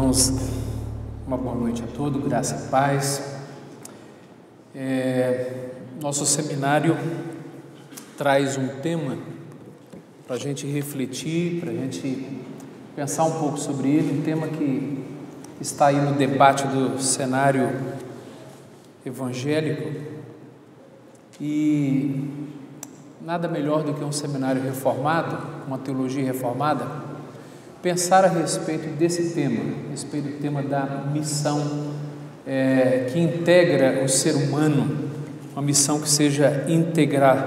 Irmãos, uma boa noite a todos, graça e paz. Nosso seminário traz um tema para a gente refletir, para a gente pensar um pouco sobre ele, um tema que está aí no debate do cenário evangélico, e nada melhor do que um seminário reformado, uma teologia reformada, pensar a respeito desse tema, a respeito do tema da missão que integra o ser humano, uma missão que seja integral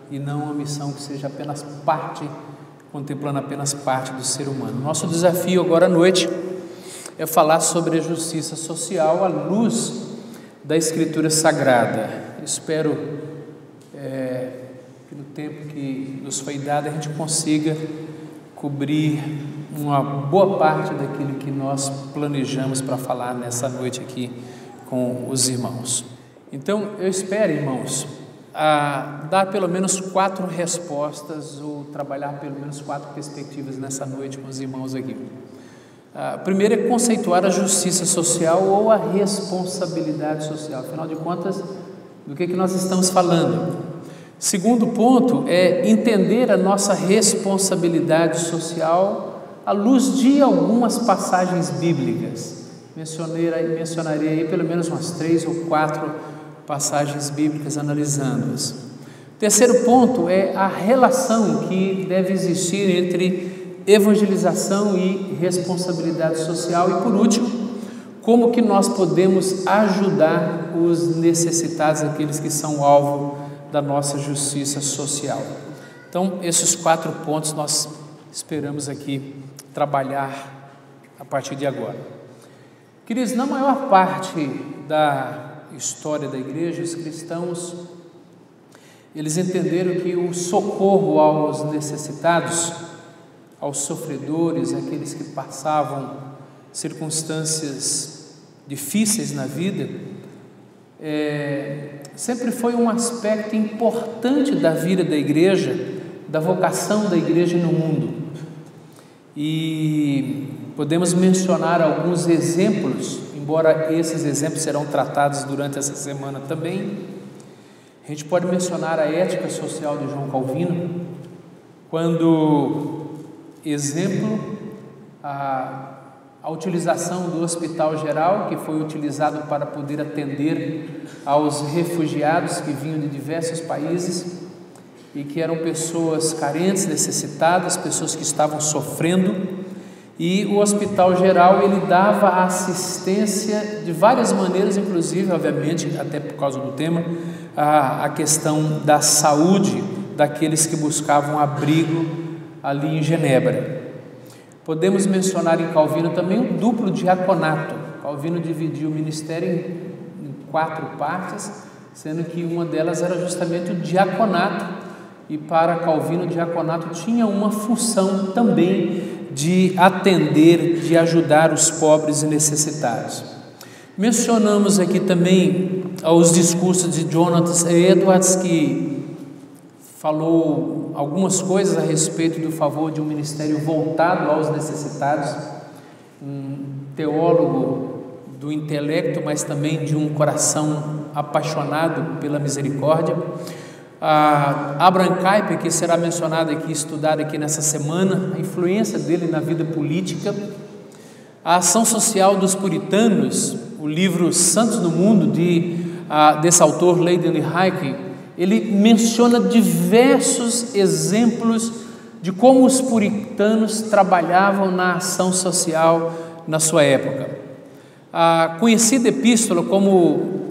e não uma missão que seja apenas parte, contemplando apenas parte do ser humano. Nosso desafio agora à noite é falar sobre a justiça social à luz da Escritura Sagrada. Espero que no tempo que nos foi dado a gente consiga cobrir uma boa parte daquilo que nós planejamos para falar nessa noite aqui com os irmãos. Então, eu espero, irmãos, dar pelo menos 4 respostas ou trabalhar pelo menos 4 perspectivas nessa noite com os irmãos aqui. A primeira é conceituar a justiça social ou a responsabilidade social. Afinal de contas, do que nós estamos falando? Segundo ponto é entender a nossa responsabilidade social à luz de algumas passagens bíblicas. Mencionarei aí pelo menos umas 3 ou 4 passagens bíblicas analisando-as. Terceiro ponto é a relação que deve existir entre evangelização e responsabilidade social. E por último, como que nós podemos ajudar os necessitados, aqueles que são alvo da nossa justiça social. Então, esses 4 pontos nós esperamos aqui trabalhar a partir de agora. Queridos, na maior parte da história da igreja, os cristãos, eles entenderam que o socorro aos necessitados, aos sofredores, aqueles que passavam circunstâncias difíceis na vida, sempre foi um aspecto importante da vida da igreja, da vocação da igreja no mundo. E podemos mencionar alguns exemplos, embora esses exemplos serão tratados durante essa semana também. A gente pode mencionar a ética social de João Calvino, quando exemplo a utilização do Hospital Geral, que foi utilizado para poder atender aos refugiados que vinham de diversos países e que eram pessoas carentes, necessitadas, pessoas que estavam sofrendo, e o Hospital Geral ele dava assistência de várias maneiras, inclusive, obviamente, até por causa do tema, a questão da saúde daqueles que buscavam abrigo ali em Genebra. Podemos mencionar em Calvino também o duplo diaconato. Calvino dividiu o ministério em 4 partes, sendo que uma delas era justamente o diaconato, e para Calvino o diaconato tinha uma função também de atender, de ajudar os pobres e necessitados. Mencionamos aqui também os discursos de Jonathan Edwards, que falou algumas coisas a respeito do favor de um ministério voltado aos necessitados, um teólogo do intelecto, mas também de um coração apaixonado pela misericórdia. Abraham Kuyper, que será mencionado aqui, estudado aqui nessa semana, a influência dele na vida política, a ação social dos puritanos, o livro Santos no Mundo, desse autor Leiden Hayek, ele menciona diversos exemplos de como os puritanos trabalhavam na ação social na sua época. A conhecida epístola,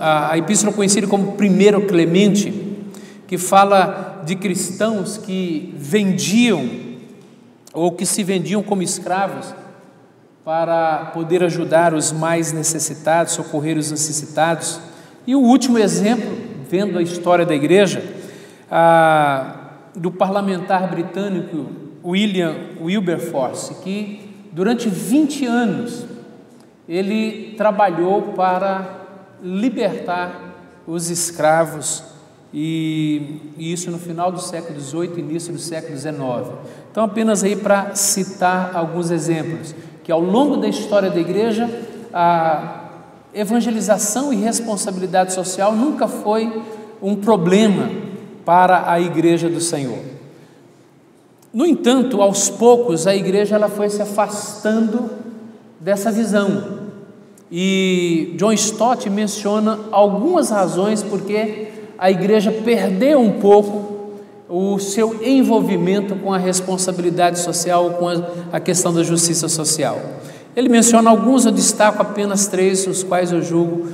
a epístola conhecida como 1 Clemente, que fala de cristãos que vendiam ou que se vendiam como escravos para poder ajudar os mais necessitados, socorrer os necessitados. E o último exemplo, vendo a história da igreja, do parlamentar britânico William Wilberforce, que durante 20 anos ele trabalhou para libertar os escravos, e isso no final do século XVIII e início do século XIX. Então, apenas aí para citar alguns exemplos. que ao longo da história da igreja, a evangelização e responsabilidade social nunca foi um problema para a igreja do Senhor. No entanto, aos poucos, a igreja ela foi se afastando dessa visão. E John Stott menciona algumas razões porque a igreja perdeu um pouco o seu envolvimento com a responsabilidade social, com a questão da justiça social. Ele menciona alguns, eu destaco apenas 3, os quais eu julgo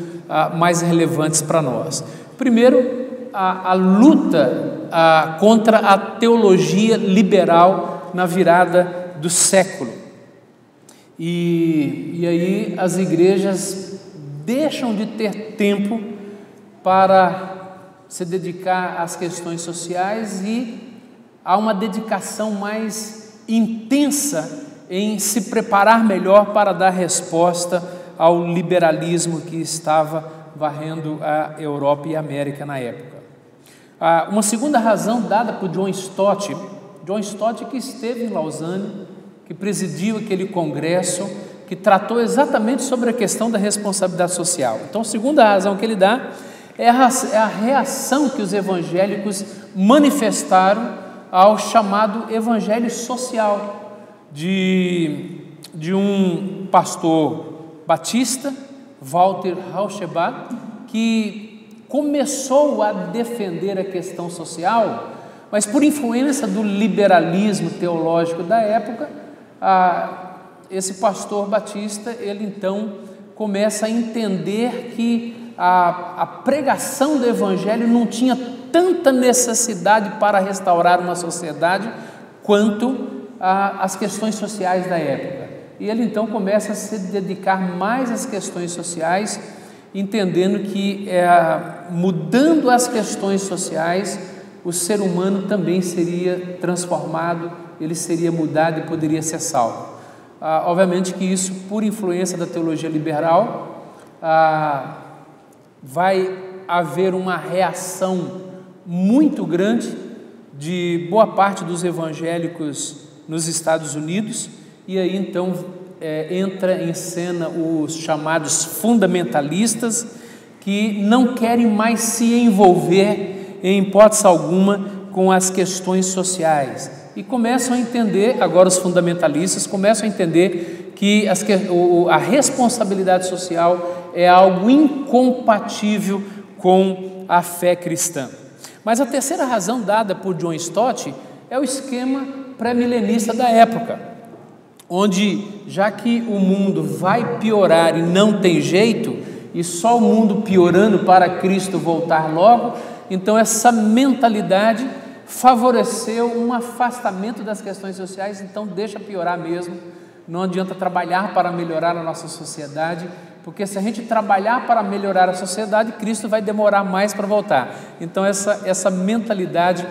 mais relevantes para nós. Primeiro, a luta contra a teologia liberal na virada do século. E aí as igrejas deixam de ter tempo para se dedicar às questões sociais e há uma dedicação mais intensa em se preparar melhor para dar resposta ao liberalismo que estava varrendo a Europa e a América na época. Uma segunda razão dada por John Stott que esteve em Lausanne, que presidiu aquele congresso, que tratou exatamente sobre a questão da responsabilidade social. Então, a segunda razão que ele dá é a reação que os evangélicos manifestaram ao chamado evangelho social de um pastor batista, Walter Rauschenbach, que começou a defender a questão social, mas por influência do liberalismo teológico da época, esse pastor batista, ele então começa a entender que a pregação do evangelho não tinha tanta necessidade para restaurar uma sociedade quanto as questões sociais da época. E ele então começa a se dedicar mais às questões sociais, entendendo que mudando as questões sociais, o ser humano também seria transformado, ele seria mudado e poderia ser salvo. Obviamente que isso, por influência da teologia liberal, vai haver uma reação muito grande de boa parte dos evangélicos nos Estados Unidos, e aí então entra em cena os chamados fundamentalistas, que não querem mais se envolver em hipótese alguma com as questões sociais, e começam a entender, agora os fundamentalistas começam a entender que a responsabilidade social é algo incompatível com a fé cristã. Mas a terceira razão dada por John Stott é o esquema pré-milenista da época, onde, já que o mundo vai piorar e não tem jeito, e só o mundo piorando para Cristo voltar logo, então essa mentalidade favoreceu um afastamento das questões sociais, então deixa piorar mesmo, não adianta trabalhar para melhorar a nossa sociedade, porque se a gente trabalhar para melhorar a sociedade, Cristo vai demorar mais para voltar. Então essa mentalidade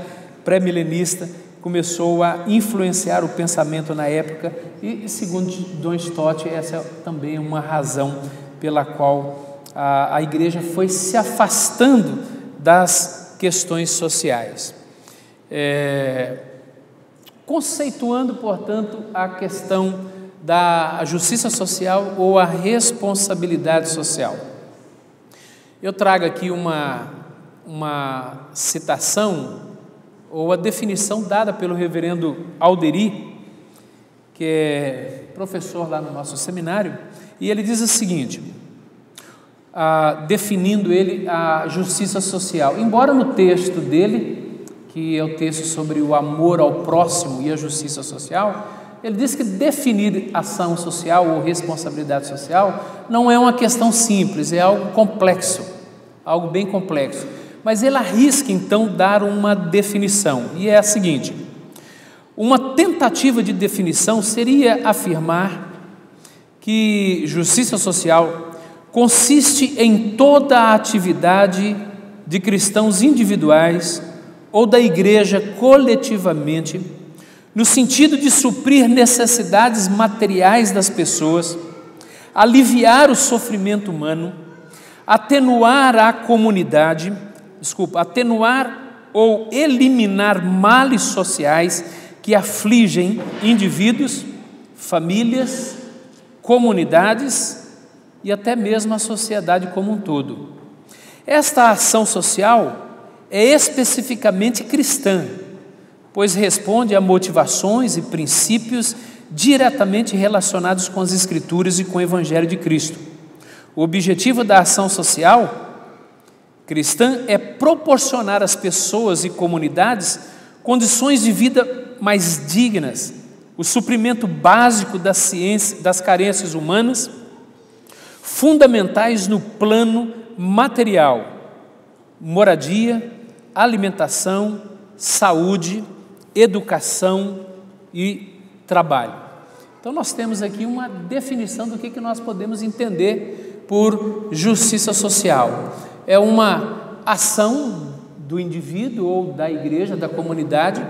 pré-milenista começou a influenciar o pensamento na época, e segundo John Stott, essa é também uma razão pela qual a igreja foi se afastando das questões sociais. Conceituando, portanto, a questão da justiça social ou a responsabilidade social. Eu trago aqui uma citação ou a definição dada pelo reverendo Alderi, que é professor lá no nosso seminário, e ele diz o seguinte, definindo ele a justiça social. Embora no texto dele, que é o texto sobre o amor ao próximo e a justiça social, ele diz que definir ação social ou responsabilidade social não é uma questão simples, é algo complexo, algo bem complexo. Mas ele arrisca então dar uma definição, e é a seguinte: uma tentativa de definição seria afirmar que justiça social consiste em toda a atividade de cristãos individuais ou da igreja coletivamente, no sentido de suprir necessidades materiais das pessoas, aliviar o sofrimento humano, atenuar ou eliminar males sociais que afligem indivíduos, famílias comunidades e até mesmo a sociedade como um todo. Esta ação social é especificamente cristã, pois responde a motivações e princípios diretamente relacionados com as Escrituras e com o Evangelho de Cristo. O objetivo da ação social cristã é proporcionar às pessoas e comunidades condições de vida mais dignas, o suprimento básico das carências humanas, fundamentais no plano material: moradia, alimentação, saúde, educação e trabalho. Então nós temos aqui uma definição do que nós podemos entender por justiça social. É uma ação do indivíduo ou da igreja, da comunidade,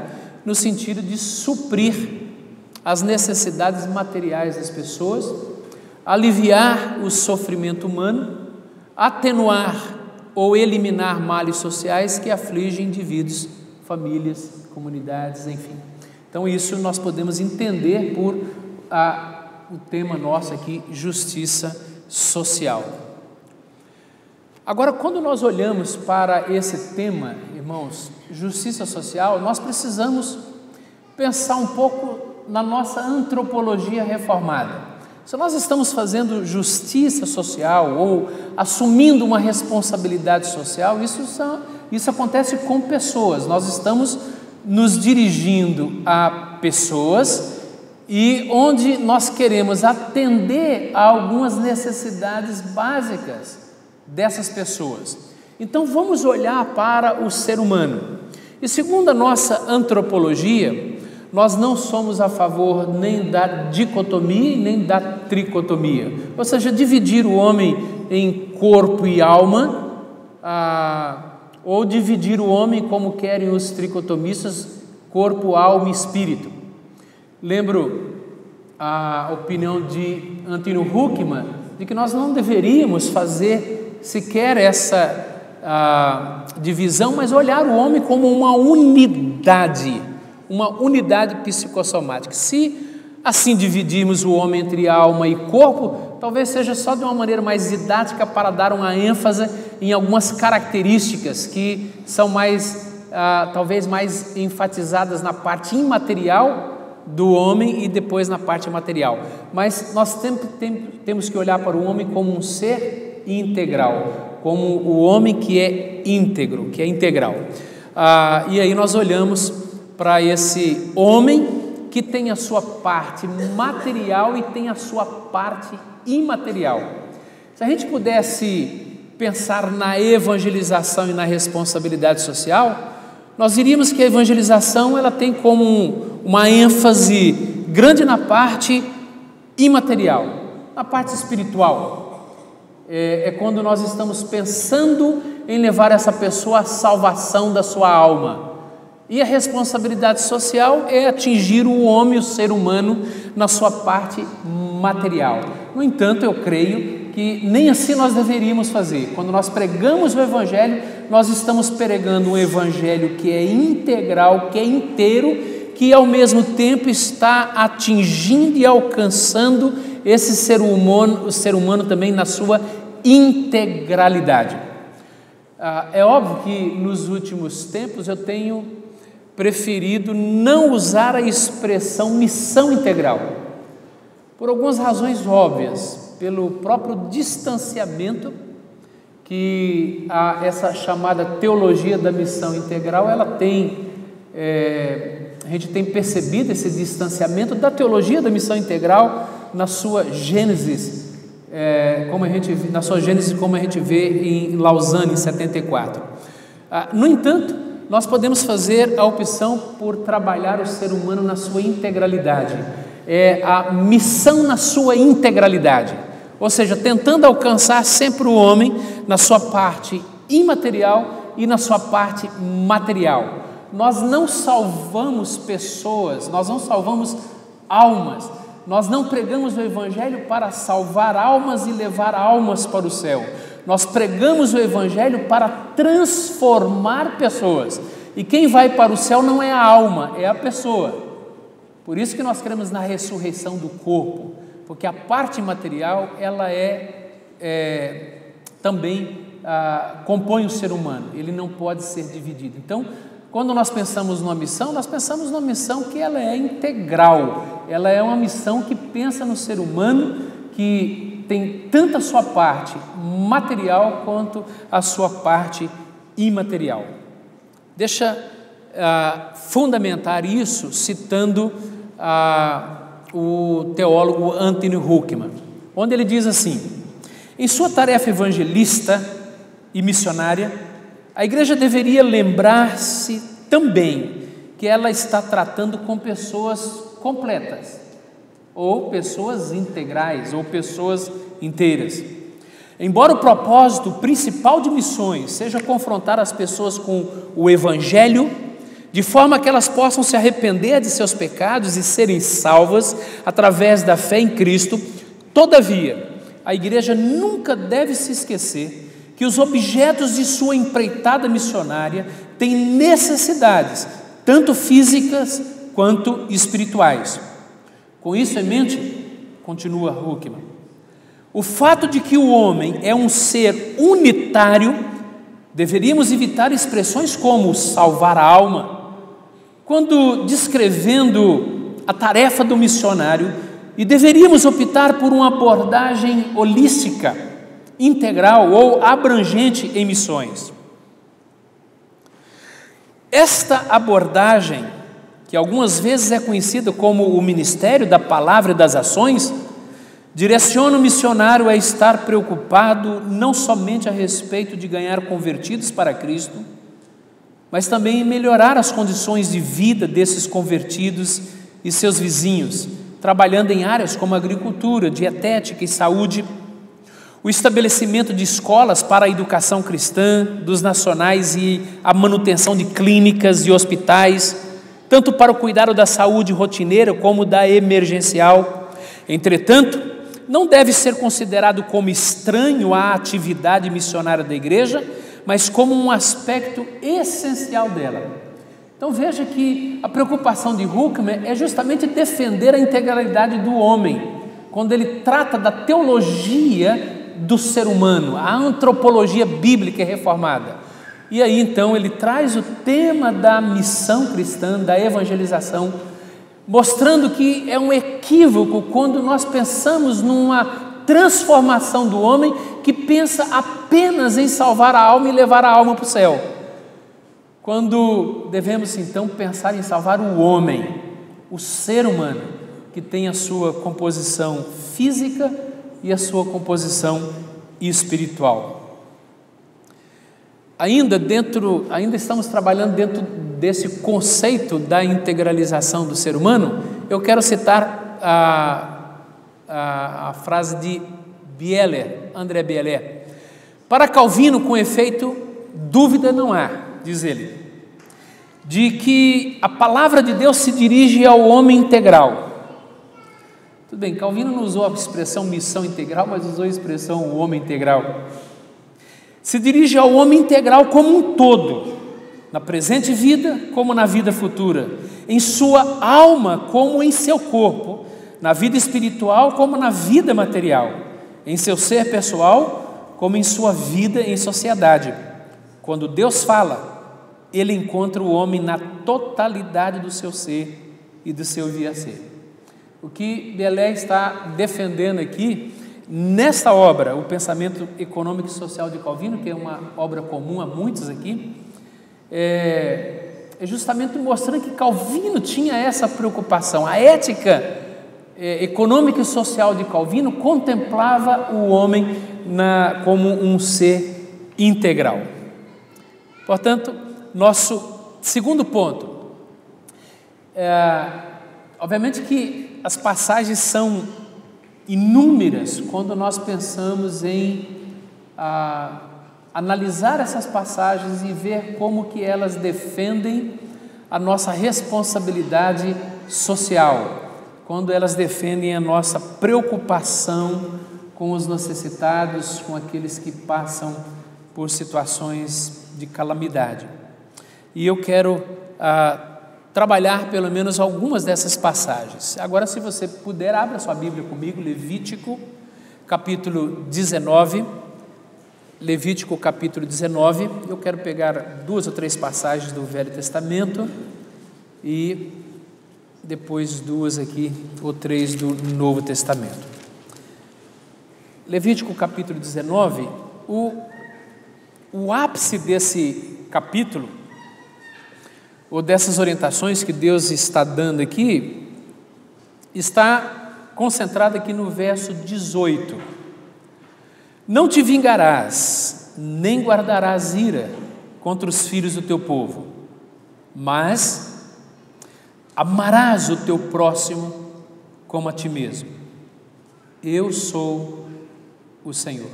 no sentido de suprir as necessidades materiais das pessoas, aliviar o sofrimento humano, atenuar ou eliminar males sociais que afligem indivíduos, famílias, comunidades, enfim. Então isso nós podemos entender por o tema nosso aqui, justiça social. Agora, quando nós olhamos para esse tema, irmãos, justiça social, nós precisamos pensar um pouco na nossa antropologia reformada. Se nós estamos fazendo justiça social ou assumindo uma responsabilidade social, isso acontece com pessoas. Nós estamos nos dirigindo a pessoas e onde nós queremos atender a algumas necessidades básicas dessas pessoas. Então vamos olhar para o ser humano. E segundo a nossa antropologia, nós não somos a favor nem da dicotomia nem da tricotomia, ou seja, dividir o homem em corpo e alma, ou dividir o homem como querem os tricotomistas, corpo, alma e espírito. Lembro a opinião de Antônio Huckman de que nós não deveríamos fazer sequer essa divisão, mas olhar o homem como uma unidade psicossomática. Se assim dividirmos o homem entre alma e corpo, talvez seja só de uma maneira mais didática para dar uma ênfase em algumas características que são talvez mais enfatizadas na parte imaterial do homem e depois na parte material. Mas nós temos que olhar para o homem como um ser integral, como o homem que é íntegro, que é integral. E aí nós olhamos para esse homem que tem a sua parte material e tem a sua parte imaterial. Se a gente pudesse pensar na evangelização e na responsabilidade social, nós diríamos que a evangelização ela tem como uma ênfase grande na parte imaterial, na parte espiritual. É quando nós estamos pensando em levar essa pessoa à salvação da sua alma. E a responsabilidade social é atingir o homem, o ser humano, na sua parte material. No entanto, eu creio que nem assim nós deveríamos fazer. Quando nós pregamos o Evangelho, nós estamos pregando um Evangelho que é integral, que é inteiro, que ao mesmo tempo está atingindo e alcançando esse ser humano, o ser humano também na sua integralidade. É óbvio que nos últimos tempos eu tenho preferido não usar a expressão missão integral, por algumas razões óbvias, pelo próprio distanciamento que essa chamada teologia da missão integral, ela tem, a gente tem percebido esse distanciamento da teologia da missão integral na sua gênese, como a gente vê em Lausanne, em 74. No entanto, nós podemos fazer a opção por trabalhar o ser humano na sua integralidade, a missão na sua integralidade, ou seja, tentando alcançar sempre o homem na sua parte imaterial e na sua parte material. Nós não salvamos pessoas, nós não salvamos almas, nós não pregamos o Evangelho para salvar almas e levar almas para o céu. Nós pregamos o Evangelho para transformar pessoas. E quem vai para o céu não é a alma, é a pessoa. Por isso que nós cremos na ressurreição do corpo, porque a parte material ela também compõe o ser humano, ele não pode ser dividido. Então, quando nós pensamos numa missão, nós pensamos numa missão que ela é integral, ela é uma missão que pensa no ser humano, que tem tanto a sua parte material quanto a sua parte imaterial. Deixa fundamentar isso citando o teólogo Anthony Huckman, onde ele diz assim: em sua tarefa evangelista e missionária, a igreja deveria lembrar-se também que ela está tratando com pessoas completas, ou pessoas integrais, ou pessoas inteiras. Embora o propósito principal de missões seja confrontar as pessoas com o Evangelho, de forma que elas possam se arrepender de seus pecados e serem salvas através da fé em Cristo, todavia, a igreja nunca deve se esquecer que os objetos de sua empreitada missionária têm necessidades, tanto físicas quanto espirituais. Com isso em mente, continua Huckman, o fato de que o homem é um ser unitário, deveríamos evitar expressões como salvar a alma, quando descrevendo a tarefa do missionário, e deveríamos optar por uma abordagem holística, integral ou abrangente em missões. Esta abordagem, que algumas vezes é conhecida como o ministério da palavra e das ações, direciona o missionário a estar preocupado não somente a respeito de ganhar convertidos para Cristo, mas também em melhorar as condições de vida desses convertidos e seus vizinhos, trabalhando em áreas como agricultura, dietética e saúde, o estabelecimento de escolas para a educação cristã dos nacionais e a manutenção de clínicas e hospitais, tanto para o cuidado da saúde rotineira como da emergencial. Entretanto, não deve ser considerado como estranho à atividade missionária da igreja, mas como um aspecto essencial dela. Então veja que a preocupação de Huckman é justamente defender a integralidade do homem, quando ele trata da teologia do ser humano, a antropologia bíblica reformada. E aí então ele traz o tema da missão cristã, da evangelização, mostrando que é um equívoco quando nós pensamos numa transformação do homem que pensa apenas em salvar a alma e levar a alma para o céu, quando devemos então pensar em salvar o homem, o ser humano, que tem a sua composição física e a sua composição espiritual. Ainda estamos trabalhando dentro desse conceito da integralização do ser humano. Eu quero citar a frase de André Bieler. Para Calvino, com efeito, dúvida não há, diz ele, de que a palavra de Deus se dirige ao homem integral. Tudo bem, Calvino não usou a expressão missão integral, mas usou a expressão homem integral. Se dirige ao homem integral como um todo, na presente vida como na vida futura, em sua alma como em seu corpo, na vida espiritual como na vida material, em seu ser pessoal como em sua vida em sociedade. Quando Deus fala, Ele encontra o homem na totalidade do seu ser e do seu vir a ser. O que Belé está defendendo aqui, nesta obra, o pensamento econômico e social de Calvino, que é uma obra comum a muitos aqui, é justamente mostrando que Calvino tinha essa preocupação. A ética econômica e social de Calvino contemplava o homem como um ser integral. Portanto, nosso segundo ponto, obviamente que as passagens são inúmeras quando nós pensamos em analisar essas passagens e ver como que elas defendem a nossa responsabilidade social, quando elas defendem a nossa preocupação com os necessitados, com aqueles que passam por situações de calamidade. E eu quero trabalhar pelo menos algumas dessas passagens. Agora, se você puder, abra sua Bíblia comigo, Levítico, capítulo 19. Levítico, capítulo 19. Eu quero pegar 2 ou 3 passagens do Velho Testamento e depois 2 aqui ou 3 do Novo Testamento. Levítico, capítulo 19. O ápice desse capítulo, ou dessas orientações que Deus está dando aqui, está concentrado aqui no verso 18. Não te vingarás, nem guardarás ira contra os filhos do teu povo, mas amarás o teu próximo como a ti mesmo. Eu sou o Senhor.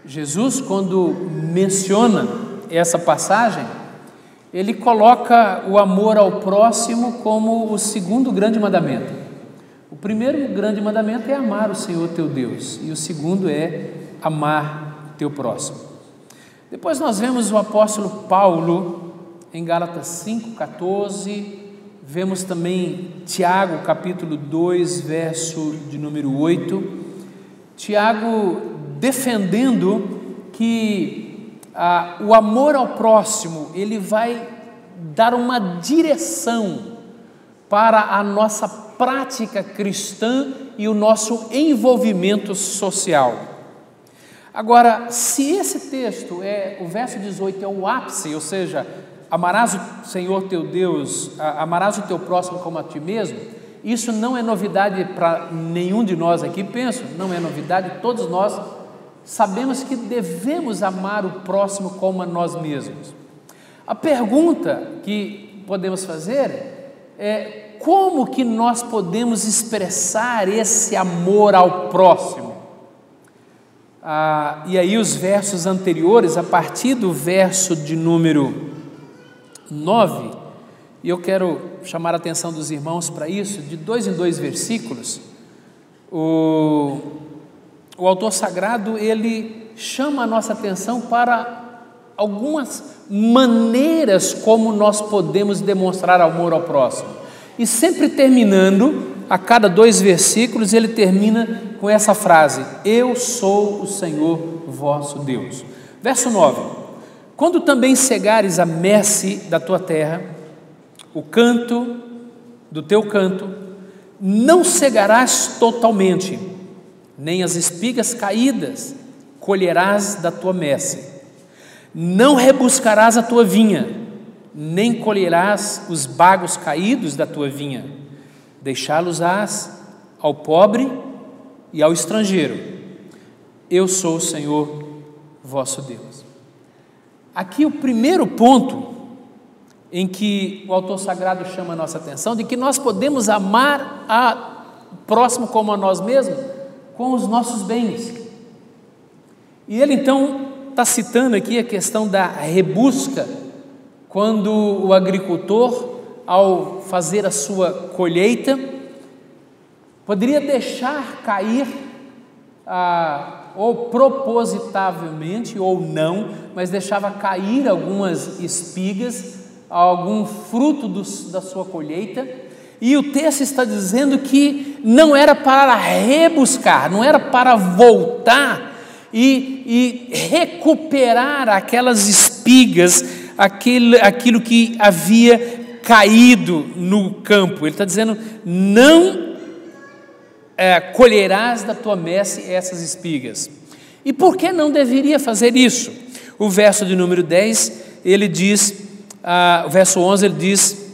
Jesus, quando menciona essa passagem, ele coloca o amor ao próximo como o segundo grande mandamento. O primeiro grande mandamento é amar o Senhor teu Deus, e o segundo é amar teu próximo. Depois nós vemos o apóstolo Paulo em Gálatas 5,14, vemos também Tiago, capítulo 2, verso de número 8, Tiago defendendo que o amor ao próximo, ele vai dar uma direção para a nossa prática cristã e o nosso envolvimento social. Agora, se esse texto, o verso 18 é o ápice, ou seja, amarás o Senhor teu Deus, amarás o teu próximo como a ti mesmo, isso não é novidade para nenhum de nós aqui, penso, não é novidade, todos nós sabemos que devemos amar o próximo como a nós mesmos. A pergunta que podemos fazer é: como que nós podemos expressar esse amor ao próximo? E aí os versos anteriores, a partir do verso de número 9, e eu quero chamar a atenção dos irmãos para isso, de 2 em 2 versículos, o autor sagrado, ele chama a nossa atenção para algumas maneiras como nós podemos demonstrar amor ao próximo. E sempre terminando, a cada 2 versículos, ele termina com essa frase: eu sou o Senhor vosso Deus. Verso 9: quando também cegares a messe da tua terra, o canto do teu canto, não cegarás totalmente, nem as espigas caídas colherás da tua messe. Não rebuscarás a tua vinha, nem colherás os bagos caídos da tua vinha. Deixá-los-ás ao pobre e ao estrangeiro. Eu sou o Senhor vosso Deus. Aqui o primeiro ponto em que o autor sagrado chama a nossa atenção, de que nós podemos amar o próximo como a nós mesmos, com os nossos bens. E ele então está citando aqui a questão da rebusca, quando o agricultor, ao fazer a sua colheita, poderia deixar cair, ou propositavelmente ou não, mas deixava cair algumas espigas, algum fruto da sua colheita. E o texto está dizendo que não era para rebuscar, não era para voltar e recuperar aquelas espigas, aquilo que havia caído no campo. Ele está dizendo: não colherás da tua messe essas espigas. E por que não deveria fazer isso? O verso de número 10, ele diz, o verso 11, ele diz,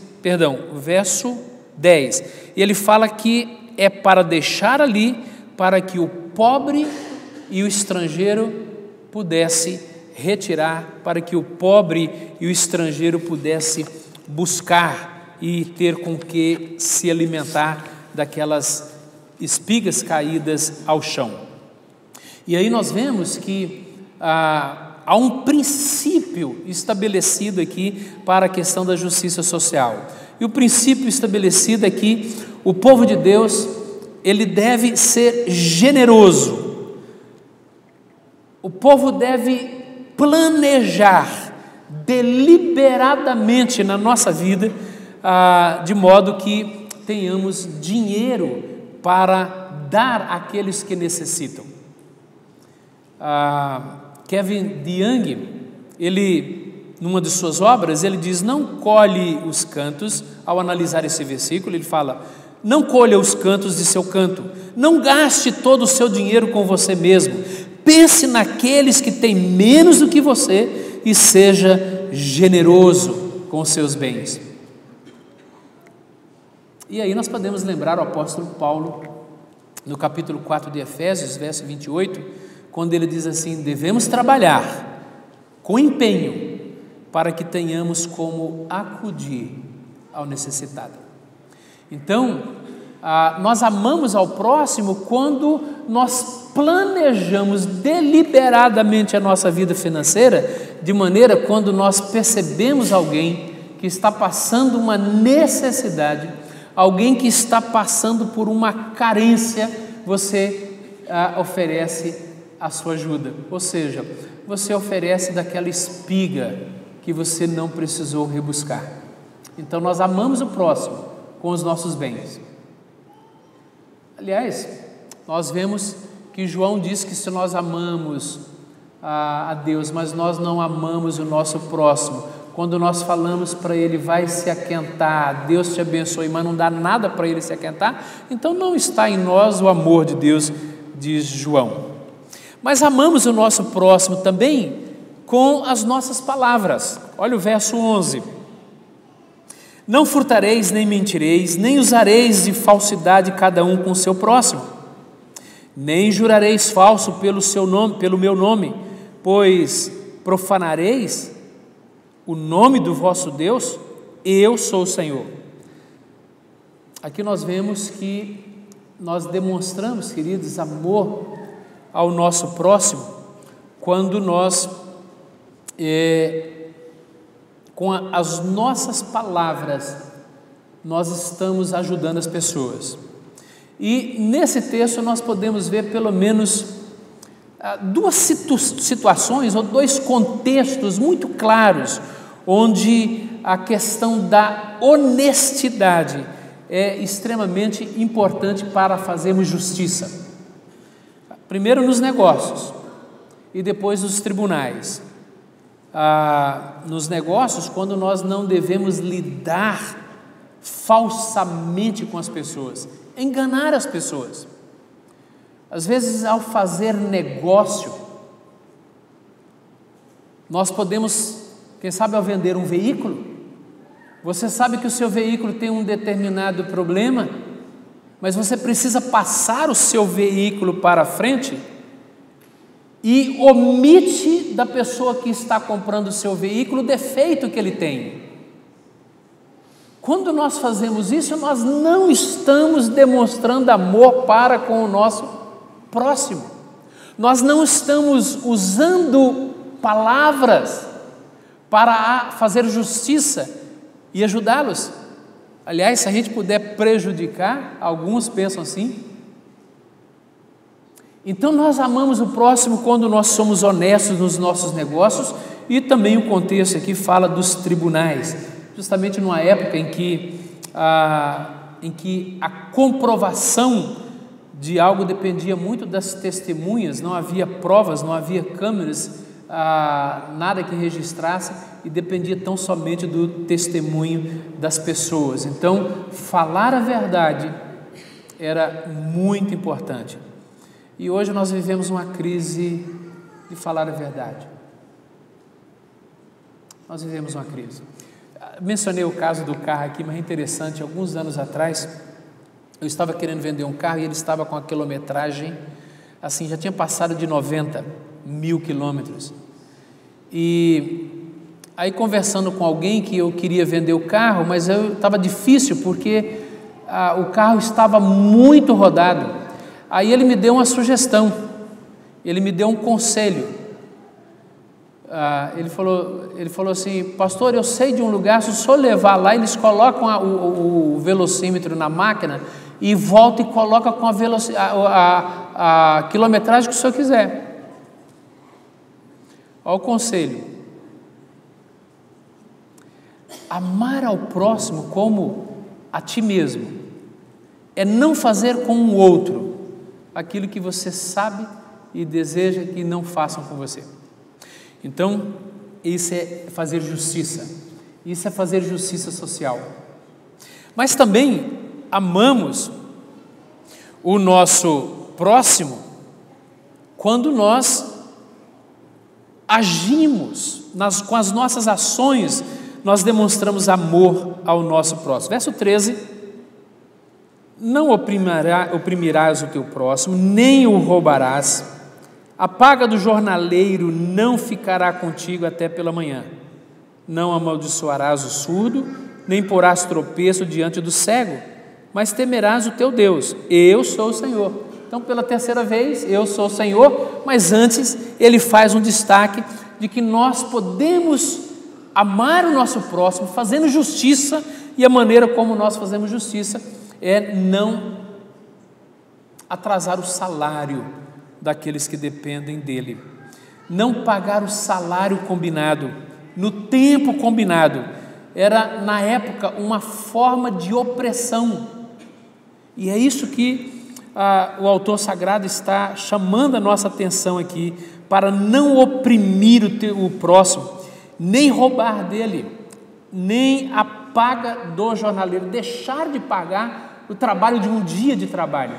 o verso 10, e ele fala que é para deixar ali, para que o pobre e o estrangeiro pudesse retirar, para que o pobre e o estrangeiro pudesse buscar e ter com que se alimentar daquelas espigas caídas ao chão. E aí nós vemos que há um princípio estabelecido aqui para a questão da justiça social. E o princípio estabelecido é que o povo de Deus, ele deve ser generoso. O povo deve planejar deliberadamente na nossa vida de modo que tenhamos dinheiro para dar àqueles que necessitam. Kevin DeYoung, ele, numa de suas obras, ele diz: não colhe os cantos. Ao analisar esse versículo, ele fala: não colha os cantos de seu canto, não gaste todo o seu dinheiro com você mesmo, pense naqueles que têm menos do que você e seja generoso com os seus bens. E aí nós podemos lembrar o apóstolo Paulo, no capítulo 4 de Efésios, verso 28, quando ele diz assim: devemos trabalhar com empenho para que tenhamos como acudir ao necessitado. Então, nós amamos ao próximo quando nós planejamos deliberadamente a nossa vida financeira, de maneira quando nós percebemos alguém que está passando uma necessidade, alguém que está passando por uma carência, você oferece a sua ajuda, ou seja, você oferece daquela espiga que você não precisou rebuscar. Então nós amamos o próximo com os nossos bens. Aliás, nós vemos que João diz que se nós amamos a Deus, mas nós não amamos o nosso próximo, quando nós falamos para ele: vai se aquentar, Deus te abençoe, mas não dá nada para ele se aquentar, então não está em nós o amor de Deus, diz João. Mas amamos o nosso próximo também com as nossas palavras. Olha o verso 11: não furtareis, nem mentireis, nem usareis de falsidade cada um com o seu próximo, nem jurareis falso pelo meu nome, pois profanareis o nome do vosso Deus. Eu sou o Senhor. Aqui nós vemos que nós demonstramos, queridos, amor ao nosso próximo quando nós com as nossas palavras nós estamos ajudando as pessoas. E nesse texto nós podemos ver pelo menos duas situações ou dois contextos muito claros onde a questão da honestidade é extremamente importante para fazermos justiça. Primeiro nos negócios e depois nos tribunais. Nos negócios, quando nós não devemos lidar falsamente com as pessoas, enganar as pessoas. Às vezes, ao fazer negócio, nós podemos, quem sabe, ao vender um veículo, você sabe que o seu veículo tem um determinado problema, mas você precisa passar o seu veículo para frente e omite da pessoa que está comprando o seu veículo o defeito que ele tem. Quando nós fazemos isso, nós não estamos demonstrando amor para com o nosso próximo. Nós não estamos usando palavras para fazer justiça e ajudá-los. Aliás, se a gente puder prejudicar, alguns pensam assim. Então nós amamos o próximo quando nós somos honestos nos nossos negócios, e também o contexto aqui fala dos tribunais, justamente numa época em que a comprovação de algo dependia muito das testemunhas, não havia provas, não havia câmeras, nada que registrasse, e dependia tão somente do testemunho das pessoas. Então, falar a verdade era muito importante. E hoje nós vivemos uma crise de falar a verdade. Nós vivemos uma crise. Mencionei o caso do carro aqui, mas é interessante. Alguns anos atrás, eu estava querendo vender um carro e ele estava com a quilometragem, assim, já tinha passado de 90 mil quilômetros. E aí, conversando com alguém que eu queria vender o carro, mas estava difícil porque o carro estava muito rodado. Aí ele me deu uma sugestão, ele me deu um conselho. Ele falou assim: pastor, eu sei de um lugar, se o senhor levar lá, eles colocam o velocímetro na máquina e volta e coloca com a quilometragem que o senhor quiser. Olha o conselho. amar ao próximo como a ti mesmo é não fazer com o outro aquilo que você sabe e deseja que não façam com você. Então, isso é fazer justiça, isso é fazer justiça social. Mas também amamos o nosso próximo quando nós agimos, com as nossas ações, nós demonstramos amor ao nosso próximo. Verso 13: não oprimirás o teu próximo, nem o roubarás, a paga do jornaleiro não ficará contigo até pela manhã, não amaldiçoarás o surdo, nem porás tropeço diante do cego, mas temerás o teu Deus. Eu sou o Senhor. Então, pela terceira vez, eu sou o Senhor, mas antes ele faz um destaque de que nós podemos amar o nosso próximo fazendo justiça, e a maneira como nós fazemos justiça é não atrasar o salário daqueles que dependem dele, não pagar o salário combinado, no tempo combinado. Era na época uma forma de opressão, e é isso que o autor sagrado está chamando a nossa atenção aqui, para não oprimir o próximo, nem roubar dele, nem a paga do jornaleiro, deixar de pagar o trabalho de um dia de trabalho.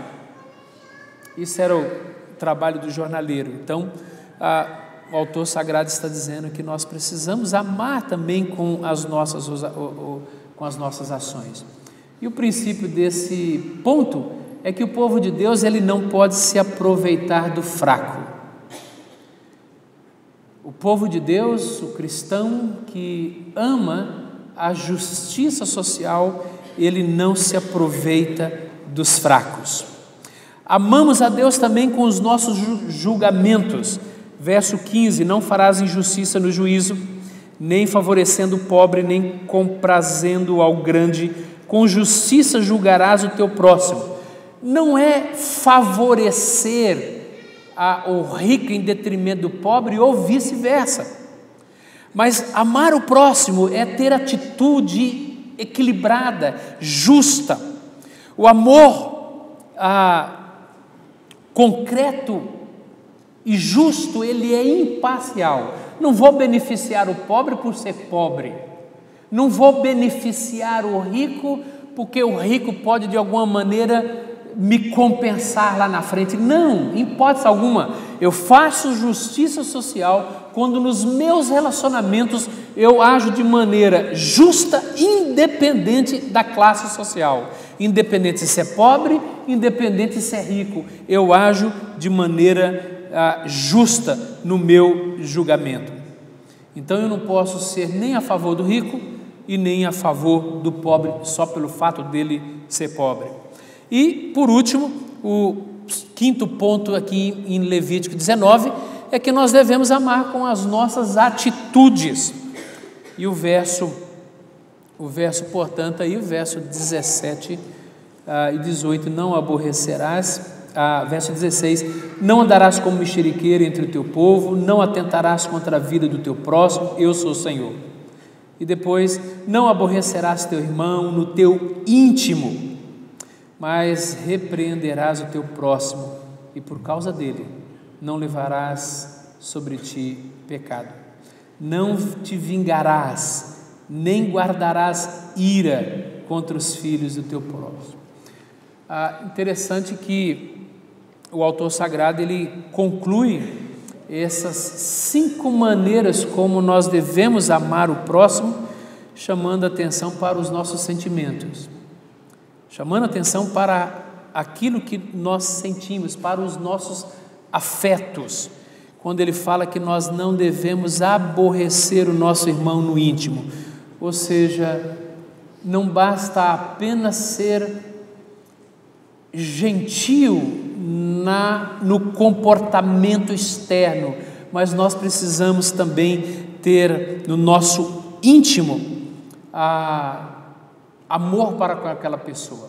Isso era o trabalho do jornaleiro. Então, o autor sagrado está dizendo que nós precisamos amar também com as nossas ações. E o princípio desse ponto é que o povo de Deus, ele não pode se aproveitar do fraco. O povo de Deus, o cristão que ama a justiça social, ele não se aproveita dos fracos. Amamos a Deus também com os nossos julgamentos. Verso 15: não farás injustiça no juízo, nem favorecendo o pobre, nem comprazendo ao grande, com justiça julgarás o teu próximo. Não é favorecer o rico em detrimento do pobre ou vice-versa, mas amar o próximo é ter atitude equilibrada, justa. O amor concreto e justo, ele é imparcial. Não vou beneficiar o pobre por ser pobre, não vou beneficiar o rico porque o rico pode de alguma maneira me compensar lá na frente. Não, em hipótese alguma. Eu faço justiça social quando nos meus relacionamentos eu ajo de maneira justa, independente da classe social, independente se é pobre, independente se é rico, eu ajo de maneira justa no meu julgamento. Então eu não posso ser nem a favor do rico e nem a favor do pobre só pelo fato dele ser pobre. E, por último, o quinto ponto aqui em Levítico 19 é que nós devemos amar com as nossas atitudes. E o verso, portanto, aí o verso 17 e 18, não aborrecerás, verso 16, não andarás como mexeriqueiro entre o teu povo, não atentarás contra a vida do teu próximo, eu sou o Senhor. E depois, não aborrecerás teu irmão no teu íntimo, mas repreenderás o teu próximo, e por causa dele não levarás sobre ti pecado. Não te vingarás, nem guardarás ira contra os filhos do teu próximo. Interessante que o autor sagrado, ele conclui essas 5 maneiras como nós devemos amar o próximo, chamando atenção para os nossos sentimentos, chamando atenção para aquilo que nós sentimos, para os nossos afetos, quando ele fala que nós não devemos aborrecer o nosso irmão no íntimo, ou seja, não basta apenas ser gentil no comportamento externo, mas nós precisamos também ter no nosso íntimo amor para com aquela pessoa.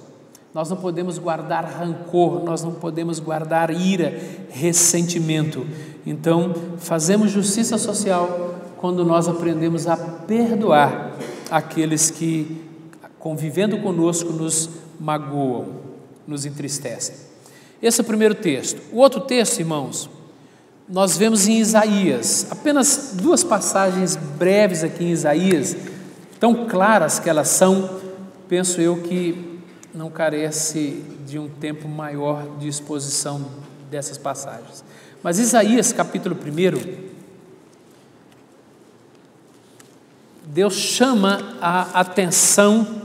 Nós não podemos guardar rancor, nós não podemos guardar ira, ressentimento. Então, fazemos justiça social quando nós aprendemos a perdoar aqueles que, convivendo conosco, nos magoam, nos entristecem. Esse é o primeiro texto. O outro texto, irmãos, nós vemos em Isaías, apenas 2 passagens breves aqui em Isaías, tão claras que elas são, penso eu que não carece de um tempo maior de exposição dessas passagens. Mas Isaías capítulo 1, Deus chama a atenção,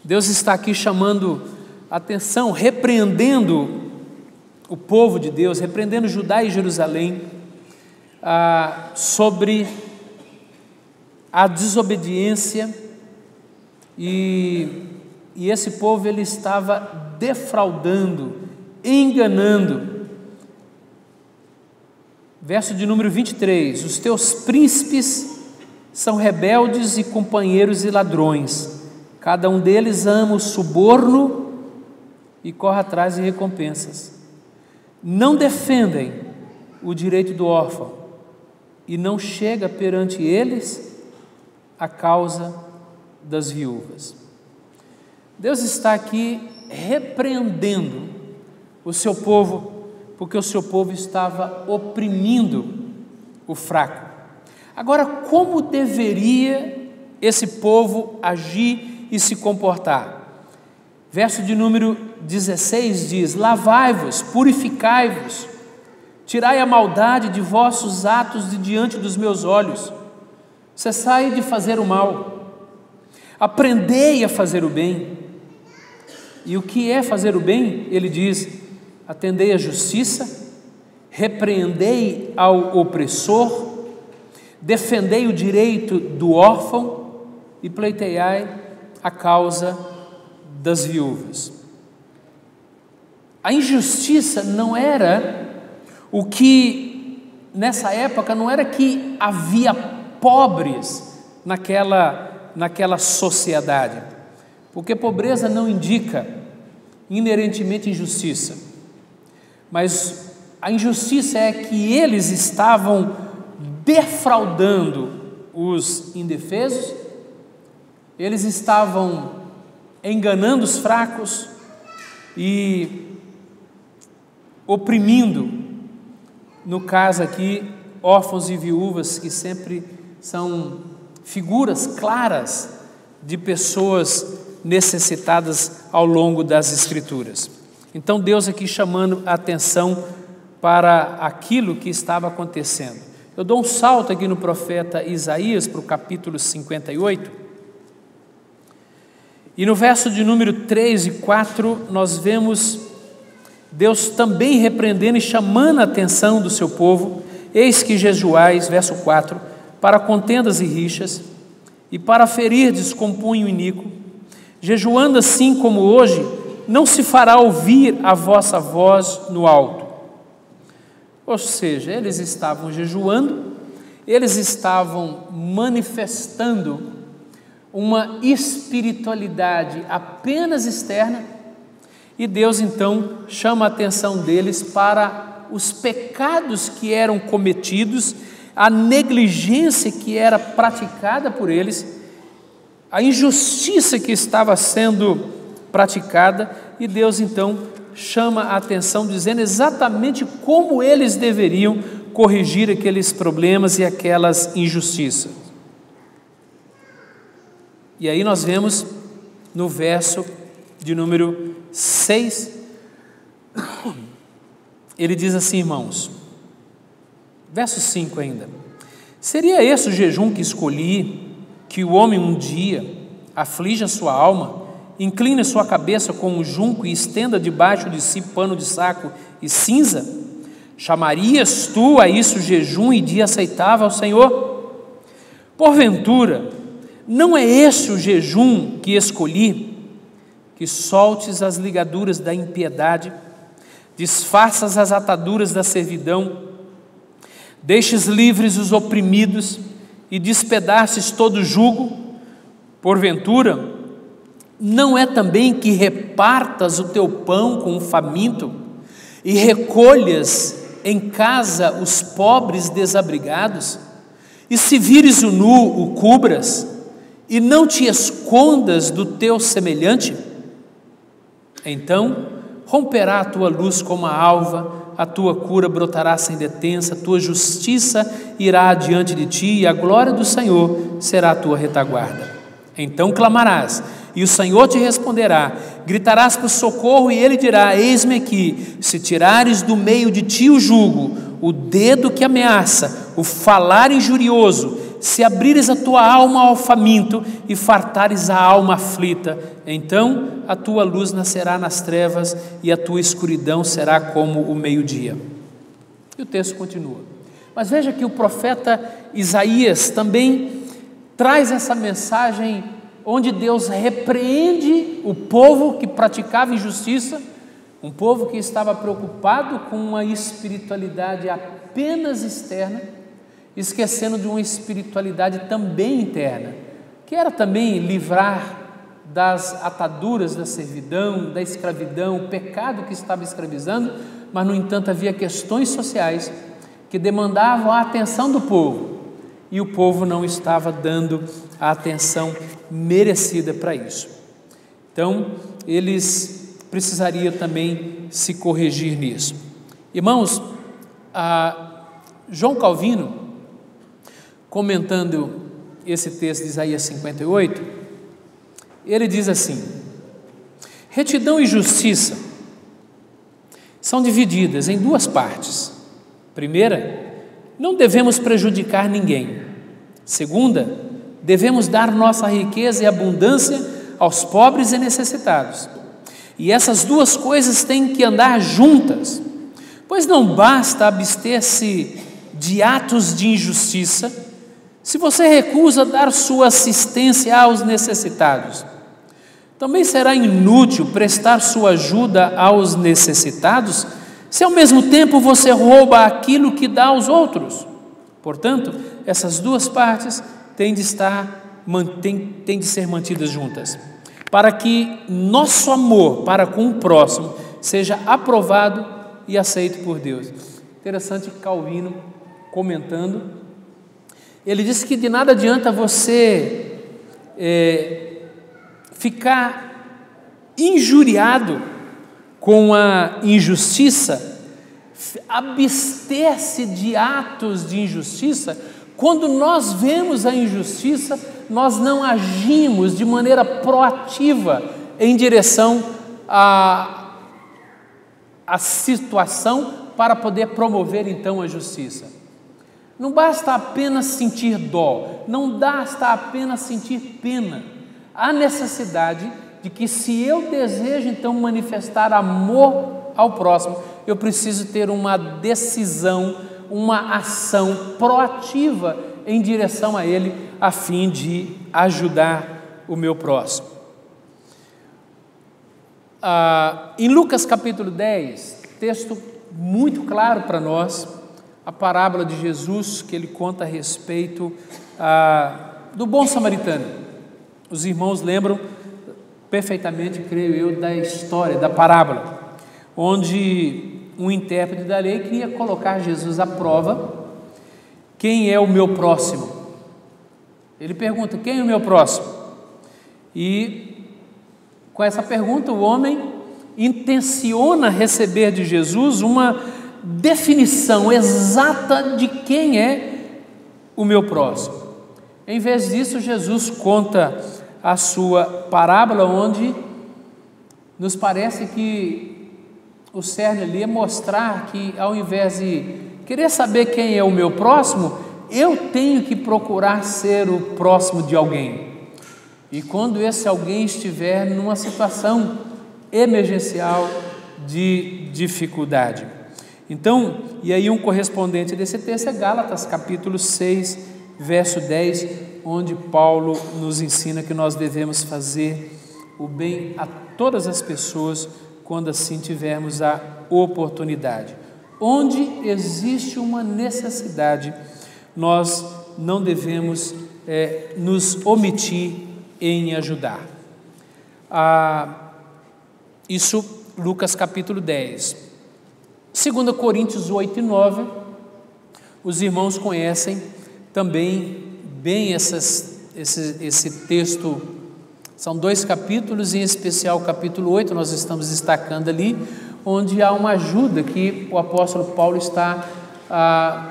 Deus está aqui chamando a atenção, repreendendo o povo de Deus, repreendendo Judá e Jerusalém sobre a desobediência, e esse povo ele estava defraudando, enganando. Verso de número 23: os teus príncipes são rebeldes e companheiros e ladrões, cada um deles ama o suborno e corre atrás de recompensas. Não defendem o direito do órfão, e não chega perante eles a causa das viúvas. Deus está aqui repreendendo o seu povo, porque o seu povo estava oprimindo o fraco. Agora, como deveria esse povo agir e se comportar? Verso de número 16 diz: lavai-vos, purificai-vos, tirai a maldade de vossos atos de diante dos meus olhos, cessai de fazer o mal, aprendei a fazer o bem. E o que é fazer o bem? Ele diz: atendei à justiça, repreendei ao opressor, defendei o direito do órfão e pleiteai a causa das viúvas. A injustiça não era o que, nessa época, não era que havia pobres naquela sociedade, porque pobreza não indica inerentemente injustiça, mas a injustiça é que eles estavam defraudando os indefesos, eles estavam enganando os fracos e oprimindo, no caso aqui, órfãos e viúvas, que sempre são figuras claras de pessoas necessitadas ao longo das Escrituras. Então Deus aqui chamando a atenção para aquilo que estava acontecendo. Eu dou um salto aqui no profeta Isaías para o capítulo 58, e no verso de número 3 e 4 nós vemos Deus também repreendendo e chamando a atenção do seu povo. Eis que jejuais, verso 4, para contendas e rixas, e para ferirdes com punho iníquo, jejuando assim como hoje, não se fará ouvir a vossa voz no alto. Ou seja, eles estavam jejuando, eles estavam manifestando uma espiritualidade apenas externa, e Deus então chama a atenção deles para os pecados que eram cometidos, a negligência que era praticada por eles, a injustiça que estava sendo praticada, e Deus então chama a atenção dizendo exatamente como eles deveriam corrigir aqueles problemas e aquelas injustiças. E aí nós vemos no verso de número 6, ele diz assim, irmãos, verso 5 ainda: seria esse o jejum que escolhi, que o homem um dia aflige a sua alma, incline sua cabeça como um junco e estenda debaixo de si pano de saco e cinza? Chamarias tu a isso jejum e dia aceitável ao Senhor? Porventura, não é esse o jejum que escolhi? Que soltes as ligaduras da impiedade, desfaças as ataduras da servidão, deixes livres os oprimidos e despedaces todo jugo? Porventura, não é também que repartas o teu pão com o faminto e recolhas em casa os pobres desabrigados? E se vires o nu, o cubras, e não te escondas do teu semelhante? Então romperá a tua luz como a alva, a tua cura brotará sem detença, a tua justiça irá adiante de ti, e a glória do Senhor será a tua retaguarda. Então clamarás, e o Senhor te responderá, gritarás por socorro, e Ele dirá: eis-me aqui. Se tirares do meio de ti o jugo, o dedo que ameaça, o falar injurioso, se abrires a tua alma ao faminto e fartares a alma aflita, então a tua luz nascerá nas trevas e a tua escuridão será como o meio-dia. E o texto continua. Mas veja que o profeta Isaías também traz essa mensagem onde Deus repreende o povo que praticava injustiça, um povo que estava preocupado com uma espiritualidade apenas externa, esquecendo de uma espiritualidade também interna, que era também livrar das ataduras da servidão, da escravidão, o pecado que estava escravizando, mas no entanto havia questões sociais que demandavam a atenção do povo, e o povo não estava dando a atenção merecida para isso. Então, eles precisariam também se corrigir nisso. Irmãos, João Calvino, comentando esse texto de Isaías 58, ele diz assim: retidão e justiça são divididas em duas partes. Primeira, não devemos prejudicar ninguém. Segunda, devemos dar nossa riqueza e abundância aos pobres e necessitados. E essas duas coisas têm que andar juntas, pois não basta abster-se de atos de injustiça se você recusa dar sua assistência aos necessitados. Também será inútil prestar sua ajuda aos necessitados se ao mesmo tempo você rouba aquilo que dá aos outros. Portanto, essas duas partes têm de ser mantidas juntas, para que nosso amor para com o próximo seja aprovado e aceito por Deus. Interessante que Calvino, comentando, ele disse que de nada adianta você ficar injuriado com a injustiça, abster-se de atos de injustiça. Quando nós vemos a injustiça, nós não agimos de maneira proativa em direção à situação para poder promover então a justiça. Não basta apenas sentir dó, não basta apenas sentir pena. Há necessidade de que, se eu desejo então manifestar amor ao próximo, eu preciso ter uma decisão, uma ação proativa em direção a ele, a fim de ajudar o meu próximo. Em Lucas capítulo 10, texto muito claro para nós, a parábola de Jesus que ele conta a respeito do bom samaritano. Os irmãos lembram perfeitamente, creio eu, da história, da parábola, onde um intérprete da lei queria colocar Jesus à prova. Quem é o meu próximo? Ele pergunta: quem é o meu próximo? E com essa pergunta o homem intenciona receber de Jesus uma definição exata de quem é o meu próximo. Em vez disso, Jesus conta a sua parábola, onde nos parece que o cerne ali é mostrar que, ao invés de querer saber quem é o meu próximo, eu tenho que procurar ser o próximo de alguém. E quando esse alguém estiver numa situação emergencial de dificuldade. Então, e aí um correspondente desse texto é Gálatas capítulo 6, verso 10, onde Paulo nos ensina que nós devemos fazer o bem a todas as pessoas quando assim tivermos a oportunidade. Onde existe uma necessidade, nós não devemos nos omitir em ajudar. Isso, Lucas capítulo 10. 2 Coríntios 8 e 9, os irmãos conhecem também bem esse texto, são 2 capítulos, em especial o capítulo 8, nós estamos destacando ali, onde há uma ajuda que o apóstolo Paulo está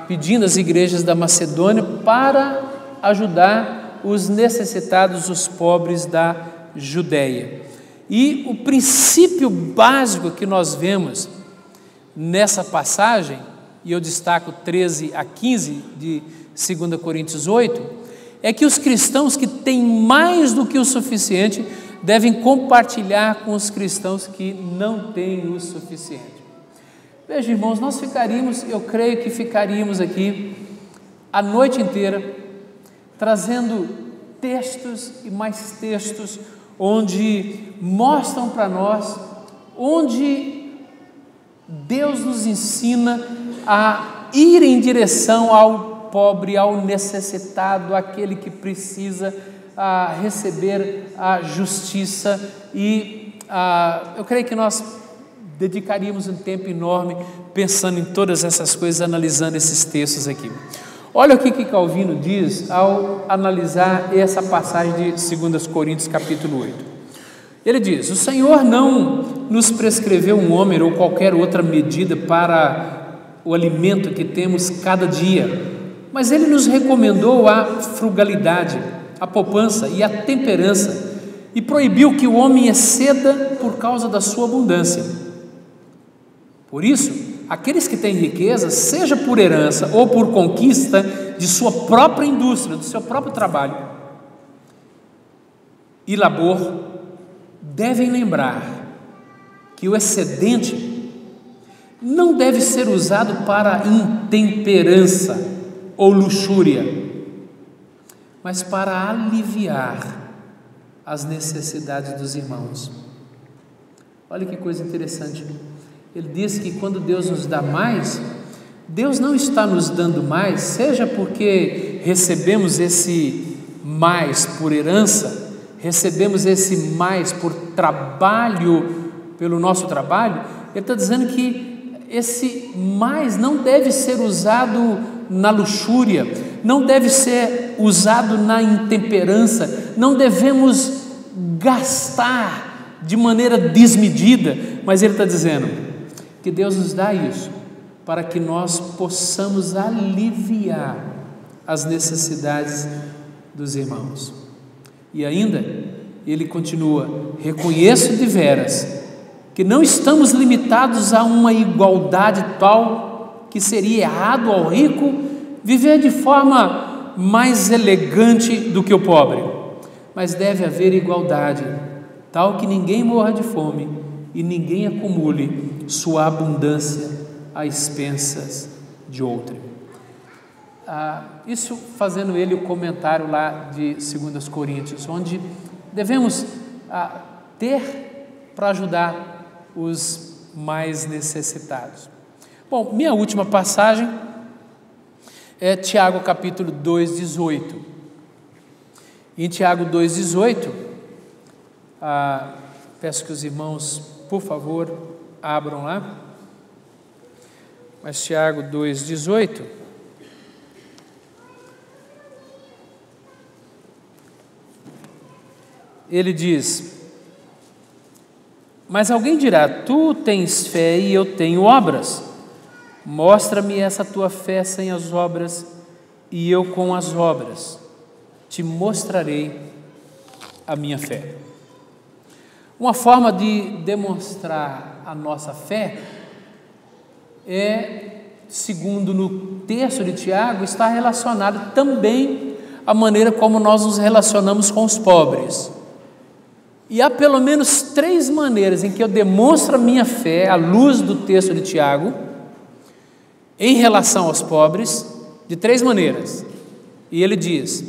pedindo às igrejas da Macedônia para ajudar os necessitados, os pobres da Judéia. E o princípio básico que nós vemos nessa passagem, e eu destaco 13 a 15 de 2 Coríntios 8, é que os cristãos que têm mais do que o suficiente devem compartilhar com os cristãos que não têm o suficiente. Veja, irmãos, nós eu creio que ficaríamos aqui a noite inteira trazendo textos e mais textos onde mostram para nós onde Deus nos ensina a ir em direção ao pobre, ao necessitado, àquele que precisa receber a justiça. E eu creio que nós dedicaríamos um tempo enorme pensando em todas essas coisas, analisando esses textos aqui. Olha o que Calvino diz ao analisar essa passagem de 2 Coríntios capítulo 8. Ele diz: o Senhor não nos prescreveu um homem ou qualquer outra medida para o alimento que temos cada dia, mas Ele nos recomendou a frugalidade, a poupança e a temperança, e proibiu que o homem exceda por causa da sua abundância. Por isso, aqueles que têm riqueza, seja por herança ou por conquista de sua própria indústria, do seu próprio trabalho e labor, devem lembrar que o excedente não deve ser usado para intemperança ou luxúria, mas para aliviar as necessidades dos irmãos. Olha que coisa interessante. Ele diz que quando Deus nos dá mais, Deus não está nos dando mais, seja porque recebemos esse mais por herança, recebemos esse mais por trabalho, pelo nosso trabalho. Ele está dizendo que esse mais não deve ser usado na luxúria, não deve ser usado na intemperança, não devemos gastar de maneira desmedida, mas ele está dizendo que Deus nos dá isso para que nós possamos aliviar as necessidades dos irmãos. E ainda, ele continua: reconheço de veras que não estamos limitados a uma igualdade tal que seria errado ao rico viver de forma mais elegante do que o pobre, mas deve haver igualdade, tal que ninguém morra de fome e ninguém acumule sua abundância a expensas de outrem. Isso fazendo ele o comentário lá de 2 Coríntios, onde devemos ter para ajudar os mais necessitados. Bom, minha última passagem é Tiago capítulo 2:18. Em Tiago 2:18, peço que os irmãos, por favor, abram lá. Mas Tiago 2:18, ele diz: mas alguém dirá, tu tens fé e eu tenho obras. Mostra-me essa tua fé sem as obras, e eu com as obras te mostrarei a minha fé. Uma forma de demonstrar a nossa fé é, segundo no texto de Tiago, está relacionado também à maneira como nós nos relacionamos com os pobres. E há pelo menos 3 maneiras em que eu demonstro a minha fé, à luz do texto de Tiago, em relação aos pobres, de 3 maneiras. E ele diz: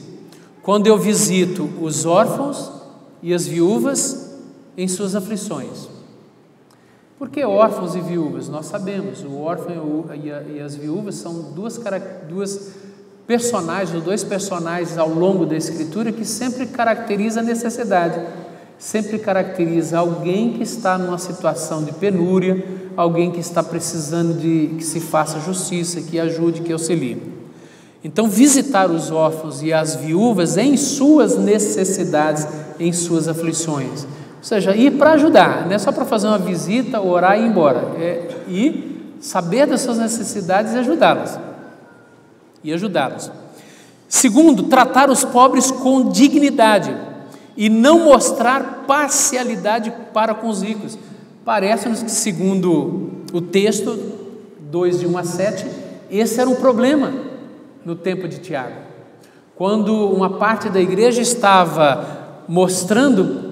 quando eu visito os órfãos e as viúvas em suas aflições. Por que órfãos e viúvas? Nós sabemos, o órfão e as viúvas são dois personagens ao longo da Escritura que sempre caracteriza a necessidade, sempre caracteriza alguém que está numa situação de penúria, alguém que está precisando de que se faça justiça, que ajude, que auxilie. Então, visitar os órfãos e as viúvas em suas necessidades, em suas aflições. Ou seja, ir para ajudar, não é só para fazer uma visita, orar e ir embora. É ir saber das suas necessidades e ajudá-las. Segundo, tratar os pobres com dignidade e não mostrar parcialidade para com os ricos. Parece-nos que, segundo o texto 2, de 1 a 7, esse era um problema no tempo de Tiago. Quando uma parte da igreja estava mostrando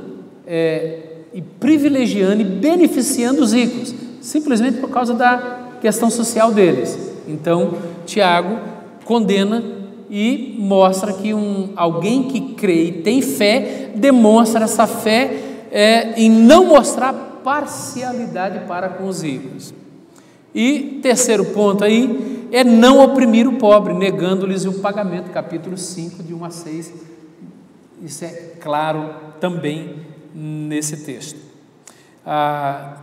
e privilegiando e beneficiando os ricos, simplesmente por causa da questão social deles. Então, Tiago condena e mostra que alguém que crê e tem fé, demonstra essa fé em não mostrar parcialidade para com os ricos. E terceiro ponto aí é não oprimir o pobre, negando-lhes o pagamento, capítulo 5, de 1 a 6. Isso é claro também nesse texto.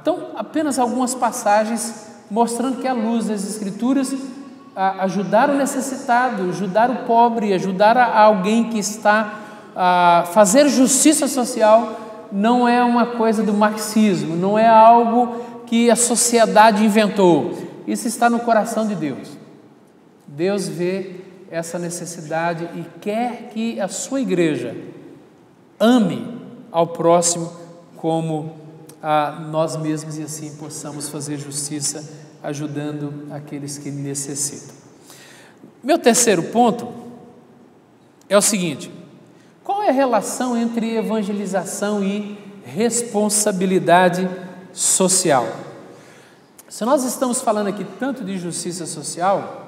Então, apenas algumas passagens mostrando que, à luz das Escrituras, ajudar o necessitado, ajudar o pobre, ajudar alguém que está fazer justiça social não é uma coisa do marxismo, não é algo que a sociedade inventou. Isso está no coração de Deus. Deus vê essa necessidade e quer que a sua igreja ame ao próximo como a nós mesmos, e assim possamos fazer justiça ajudando aqueles que necessitam. Meu terceiro ponto é o seguinte: qual é a relação entre evangelização e responsabilidade social? Se nós estamos falando aqui tanto de justiça social,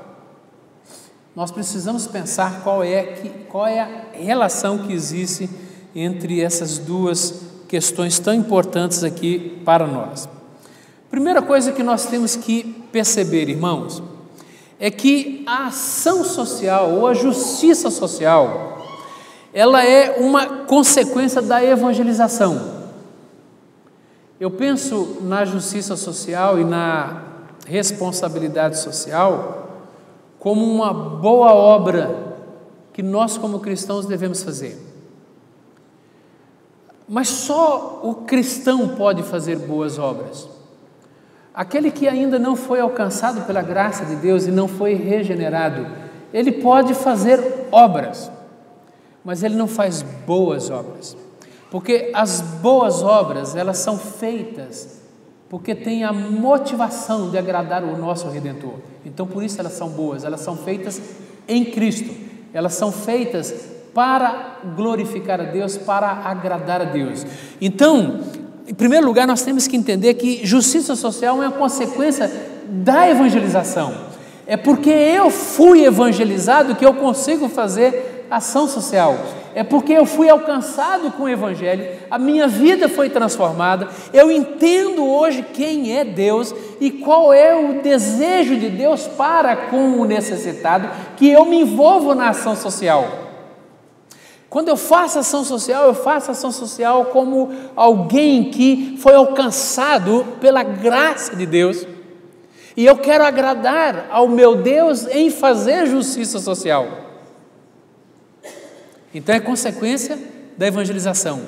nós precisamos pensar qual é a relação que existe entre essas duas questões tão importantes aqui para nós. Primeira coisa que nós temos que perceber, irmãos, é que a ação social ou a justiça social, ela é uma consequência da evangelização. Eu penso na justiça social e na responsabilidade social como uma boa obra que nós, como cristãos, devemos fazer. Mas só o cristão pode fazer boas obras. Aquele que ainda não foi alcançado pela graça de Deus e não foi regenerado, ele pode fazer obras, mas ele não faz boas obras. Porque as boas obras, elas são feitas porque tem a motivação de agradar o nosso Redentor. Então, por isso elas são boas, elas são feitas em Cristo, elas são feitas para glorificar a Deus, para agradar a Deus. Então, em primeiro lugar, nós temos que entender que justiça social é uma consequência da evangelização. É porque eu fui evangelizado que eu consigo fazer ação social. É porque eu fui alcançado com o Evangelho, a minha vida foi transformada, eu entendo hoje quem é Deus e qual é o desejo de Deus para com o necessitado, que eu me envolvo na ação social. Quando eu faço ação social como alguém que foi alcançado pela graça de Deus, e eu quero agradar ao meu Deus em fazer justiça social. Então é consequência da evangelização.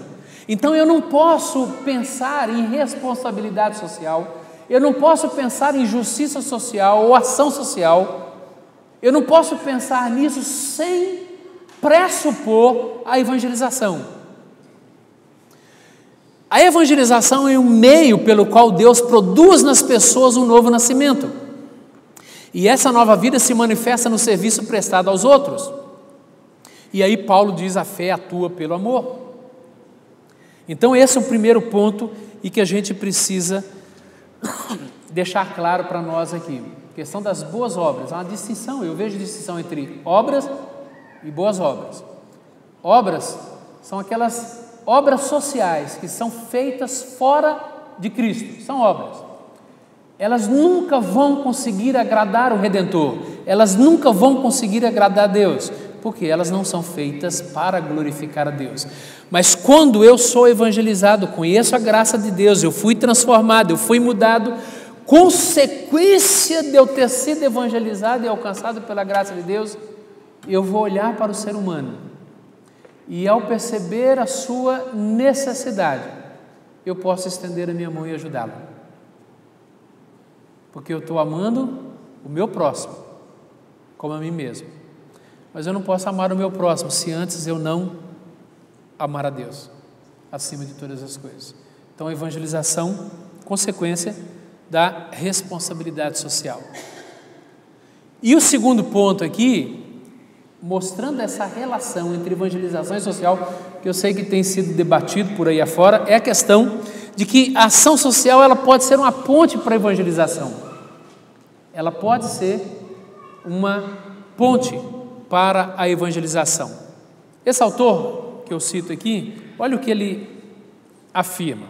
Então eu não posso pensar em responsabilidade social, eu não posso pensar em justiça social ou ação social, eu não posso pensar nisso sem pressupor a evangelização. A evangelização é um meio pelo qual Deus produz nas pessoas um novo nascimento. E essa nova vida se manifesta no serviço prestado aos outros. E aí Paulo diz: a fé atua pelo amor. Então esse é o primeiro ponto e que a gente precisa deixar claro para nós aqui. A questão das boas obras, há uma distinção, eu vejo distinção entre obras e boas obras. Obras são aquelas obras sociais que são feitas fora de Cristo, são obras. Elas nunca vão conseguir agradar o Redentor, elas nunca vão conseguir agradar a Deus, porque elas não são feitas para glorificar a Deus. Mas quando eu sou evangelizado, conheço a graça de Deus, eu fui transformado, eu fui mudado, consequência de eu ter sido evangelizado e alcançado pela graça de Deus, eu vou olhar para o ser humano e, ao perceber a sua necessidade, eu posso estender a minha mão e ajudá-lo, porque eu estou amando o meu próximo como a mim mesmo. Mas eu não posso amar o meu próximo se antes eu não amar a Deus acima de todas as coisas. Então, a evangelização, consequência da responsabilidade social. E o segundo ponto aqui, mostrando essa relação entre evangelização e social, que eu sei que tem sido debatido por aí afora, é a questão de que a ação social ela pode ser uma ponte para a evangelização. Ela pode ser uma ponte para a evangelização. Esse autor que eu cito aqui, olha o que ele afirma.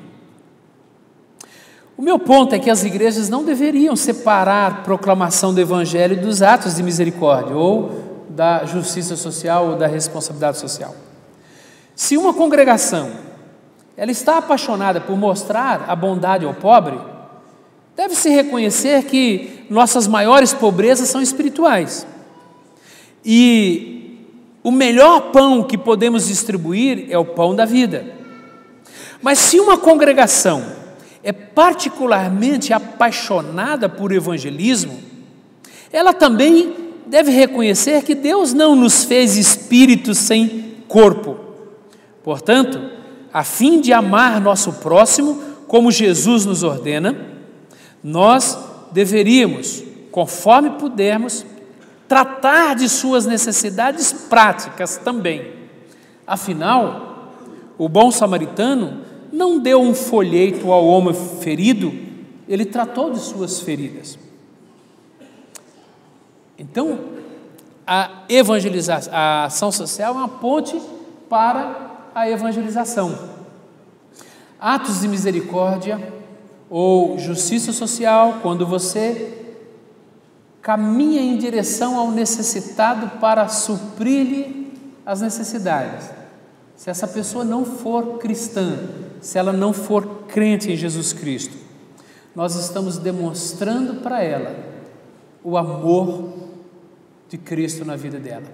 O meu ponto é que as igrejas não deveriam separar a proclamação do evangelho dos atos de misericórdia, ou da justiça social, ou da responsabilidade social. Se uma congregação ela está apaixonada por mostrar a bondade ao pobre, deve-se reconhecer que nossas maiores pobrezas são espirituais. E o melhor pão que podemos distribuir é o pão da vida. Mas se uma congregação é particularmente apaixonada por evangelismo, ela também deve reconhecer que Deus não nos fez espíritos sem corpo. Portanto, a fim de amar nosso próximo, como Jesus nos ordena, nós deveríamos, conforme pudermos, tratar de suas necessidades práticas também. Afinal, o bom samaritano não deu um folheto ao homem ferido, ele tratou de suas feridas. Então, a ação social é uma ponte para a evangelização. Atos de misericórdia ou justiça social, quando você caminha em direção ao necessitado para suprir-lhe as necessidades. Se essa pessoa não for cristã, se ela não for crente em Jesus Cristo, nós estamos demonstrando para ela o amor de Cristo na vida dela,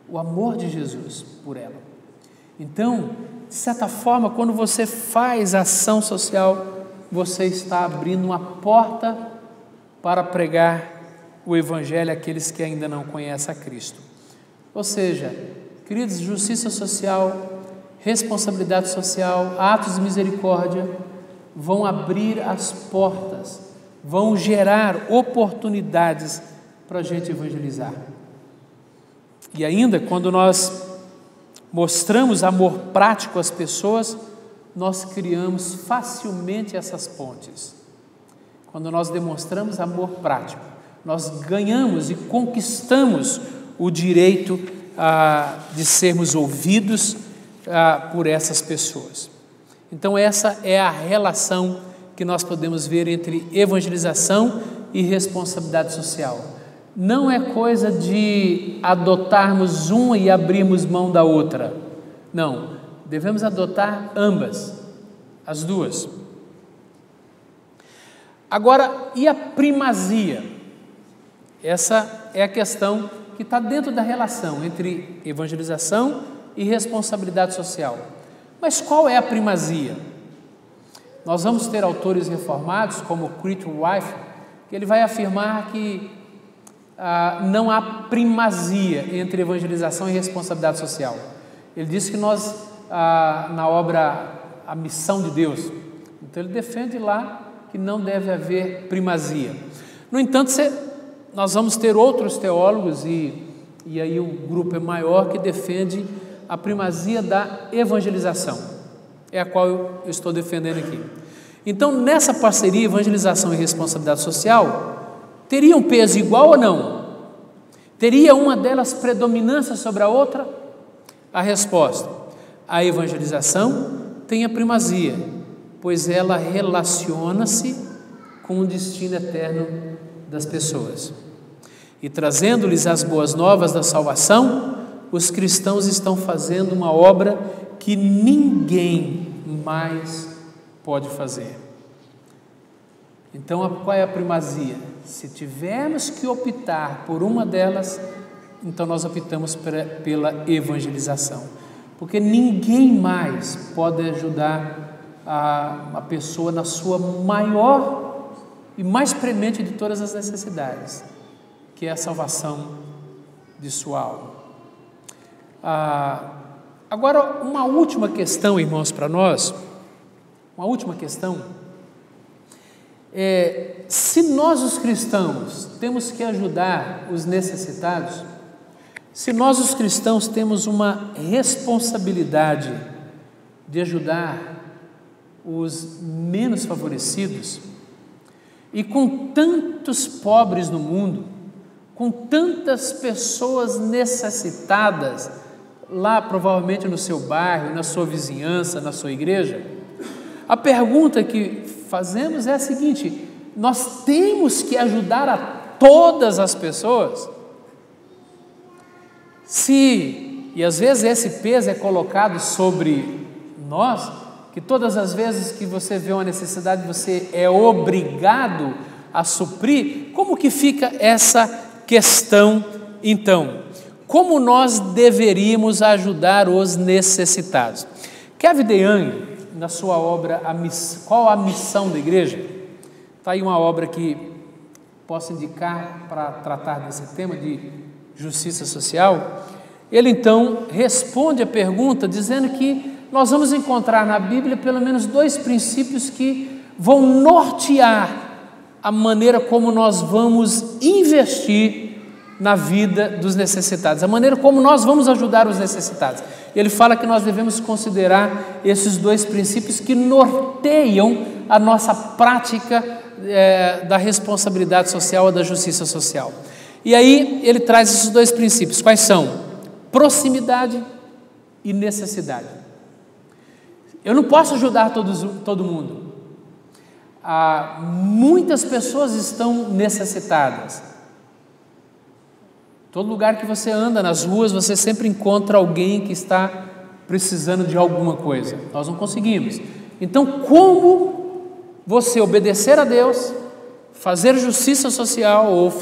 o amor de Jesus por ela. Então, de certa forma, quando você faz ação social, você está abrindo uma porta para pregar o Evangelho àqueles que ainda não conhecem a Cristo. Ou seja, queridos, justiça social, responsabilidade social, atos de misericórdia vão abrir as portas, vão gerar oportunidades para a gente evangelizar. E ainda, quando nós mostramos amor prático às pessoas, nós criamos facilmente essas pontes. Quando nós demonstramos amor prático, nós ganhamos e conquistamos o direito de sermos ouvidos por essas pessoas. Então essa é a relação que nós podemos ver entre evangelização e responsabilidade social. Não é coisa de adotarmos uma e abrirmos mão da outra. Não, devemos adotar ambas, as duas. Agora, e a primazia? Essa é a questão que está dentro da relação entre evangelização e responsabilidade social. Mas qual é a primazia? Nós vamos ter autores reformados, como Criton Wife, que ele vai afirmar que não há primazia entre evangelização e responsabilidade social. Ele diz que nós, na obra A Missão de Deus, então ele defende lá que não deve haver primazia. No entanto, nós vamos ter outros teólogos, e aí o grupo é maior, que defende a primazia da evangelização, é a qual eu estou defendendo aqui. Então, nessa parceria, evangelização e responsabilidade social, teria um peso igual ou não? Teria uma delas predominância sobre a outra? A resposta: a evangelização tem a primazia, pois ela relaciona-se com o destino eterno das pessoas. E trazendo-lhes as boas novas da salvação, os cristãos estão fazendo uma obra que ninguém mais pode fazer. Então, qual é a primazia? Se tivermos que optar por uma delas, então nós optamos pela evangelização, porque ninguém mais pode ajudar a pessoa na sua maior e mais premente de todas as necessidades, que é a salvação de sua alma. Agora, uma última questão, irmãos, para nós, uma última questão, se nós os cristãos temos que ajudar os necessitados, se nós os cristãos temos uma responsabilidade de ajudar os menos favorecidos, e com tantos pobres no mundo, com tantas pessoas necessitadas, lá provavelmente no seu bairro, na sua vizinhança, na sua igreja, a pergunta que fazemos é a seguinte: nós temos que ajudar a todas as pessoas? E às vezes esse peso é colocado sobre nós, que todas as vezes que você vê uma necessidade, você é obrigado a suprir. Como que fica essa questão, então? Como nós deveríamos ajudar os necessitados? Kevin DeYoung, na sua obra Qual a Missão da Igreja? Está aí uma obra que posso indicar para tratar desse tema de justiça social. Ele então responde a pergunta dizendo que nós vamos encontrar na Bíblia pelo menos 2 princípios que vão nortear a maneira como nós vamos investir na vida dos necessitados, a maneira como nós vamos ajudar os necessitados. Ele fala que nós devemos considerar esses 2 princípios que norteiam a nossa prática da responsabilidade social ou da justiça social. E aí ele traz esses 2 princípios. Quais são? Proximidade e necessidade. Eu não posso ajudar todo mundo. Muitas pessoas estão necessitadas. Todo lugar que você anda, nas ruas, você sempre encontra alguém que está precisando de alguma coisa. Nós não conseguimos. Então, como você obedecer a Deus, fazer justiça social ou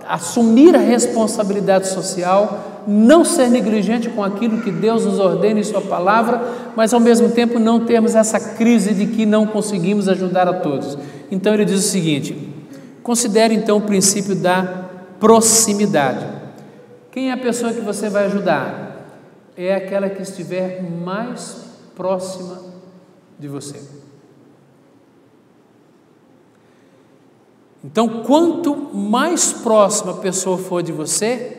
assumir a responsabilidade social, não ser negligente com aquilo que Deus nos ordena em sua palavra, mas ao mesmo tempo não termos essa crise de que não conseguimos ajudar a todos. Então ele diz o seguinte: considere então o princípio da proximidade. Quem é a pessoa que você vai ajudar? É aquela que estiver mais próxima de você. Então, quanto mais próxima a pessoa for de você,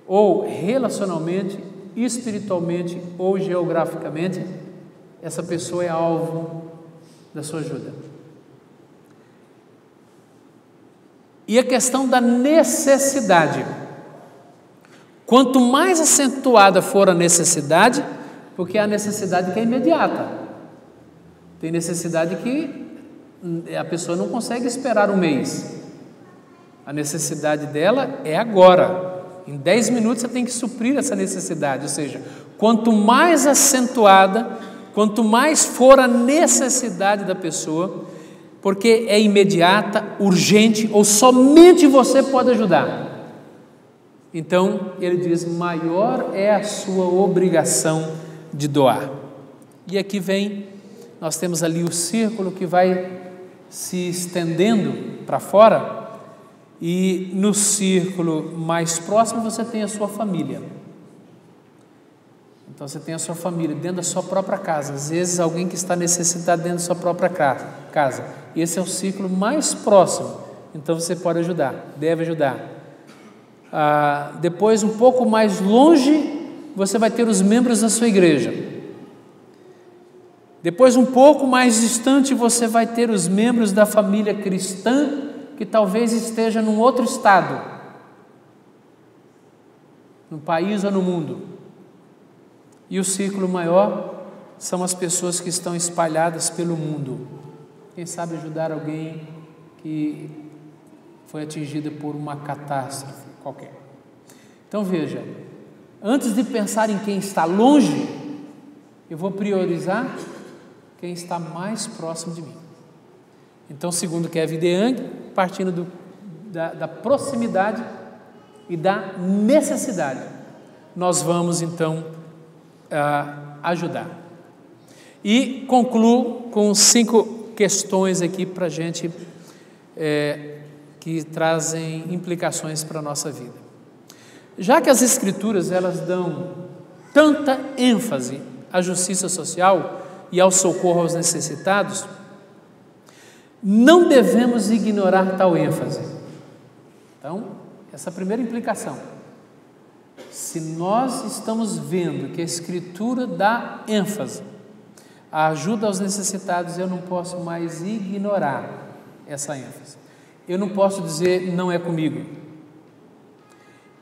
ou relacionalmente, espiritualmente ou geograficamente, essa pessoa é alvo da sua ajuda. E a questão da necessidade. Quanto mais acentuada for a necessidade, porque a necessidade que é imediata. Tem necessidade que a pessoa não consegue esperar um mês. A necessidade dela é agora. Em 10 minutos você tem que suprir essa necessidade. Ou seja, quanto mais acentuada, quanto mais for a necessidade da pessoa, porque é imediata, urgente, ou somente você pode ajudar. Então, ele diz, maior é a sua obrigação de doar. E aqui vem, nós temos ali o círculo que vai se estendendo para fora, e no círculo mais próximo você tem a sua família. Então você tem a sua família dentro da sua própria casa, às vezes alguém que está necessitado dentro da sua própria casa. E esse é o círculo mais próximo, então você pode ajudar, deve ajudar. Depois, um pouco mais longe, você vai ter os membros da sua igreja. Depois, um pouco mais distante, você vai ter os membros da família cristã, que talvez esteja num outro estado, no país ou no mundo. E o círculo maior são as pessoas que estão espalhadas pelo mundo. Quem sabe ajudar alguém que foi atingida por uma catástrofe qualquer. Então veja, antes de pensar em quem está longe, eu vou priorizar quem está mais próximo de mim. Então, segundo Kevin DeYoung, partindo da proximidade, e da necessidade, nós vamos então ajudar. E concluo com 5 questões aqui para a gente, que trazem implicações para a nossa vida. Já que as Escrituras elas dão tanta ênfase à justiça social e ao socorro aos necessitados, não devemos ignorar tal ênfase. Então, essa é a primeira implicação. Se nós estamos vendo que a Escritura dá ênfase à ajuda aos necessitados, eu não posso mais ignorar essa ênfase. Eu não posso dizer, não é comigo.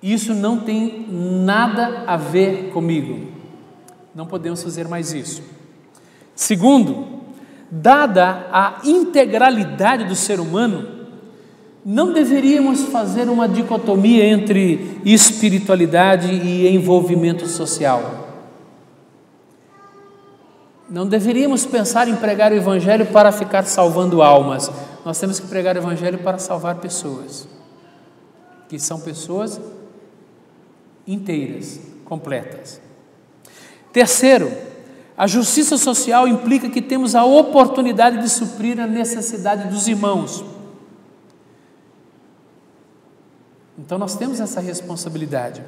Isso não tem nada a ver comigo. Não podemos fazer mais isso. Segundo, dada a integralidade do ser humano, não deveríamos fazer uma dicotomia entre espiritualidade e envolvimento social. Não deveríamos pensar em pregar o Evangelho para ficar salvando almas. Nós temos que pregar o Evangelho para salvar pessoas, que são pessoas inteiras, completas. Terceiro, a justiça social implica que temos a oportunidade de suprir a necessidade dos irmãos. Então nós temos essa responsabilidade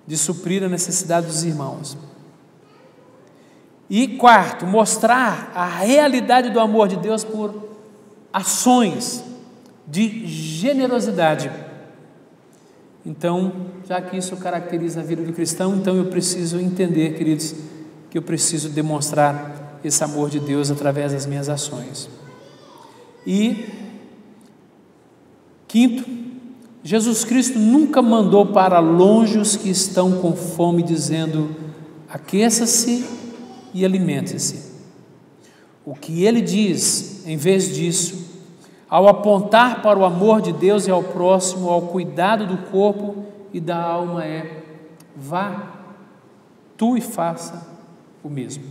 de suprir a necessidade dos irmãos. E quarto, mostrar a realidade do amor de Deus por ações de generosidade. Então, já que isso caracteriza a vida do cristão, então eu preciso entender, queridos, que eu preciso demonstrar esse amor de Deus através das minhas ações. E quinto, Jesus Cristo nunca mandou para longe os que estão com fome, dizendo: aqueça-se e alimente-se. O que ele diz, em vez disso, ao apontar para o amor de Deus e ao próximo, ao cuidado do corpo e da alma, é: vá, tu e faça o mesmo.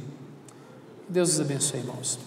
Deus os abençoe, irmãos.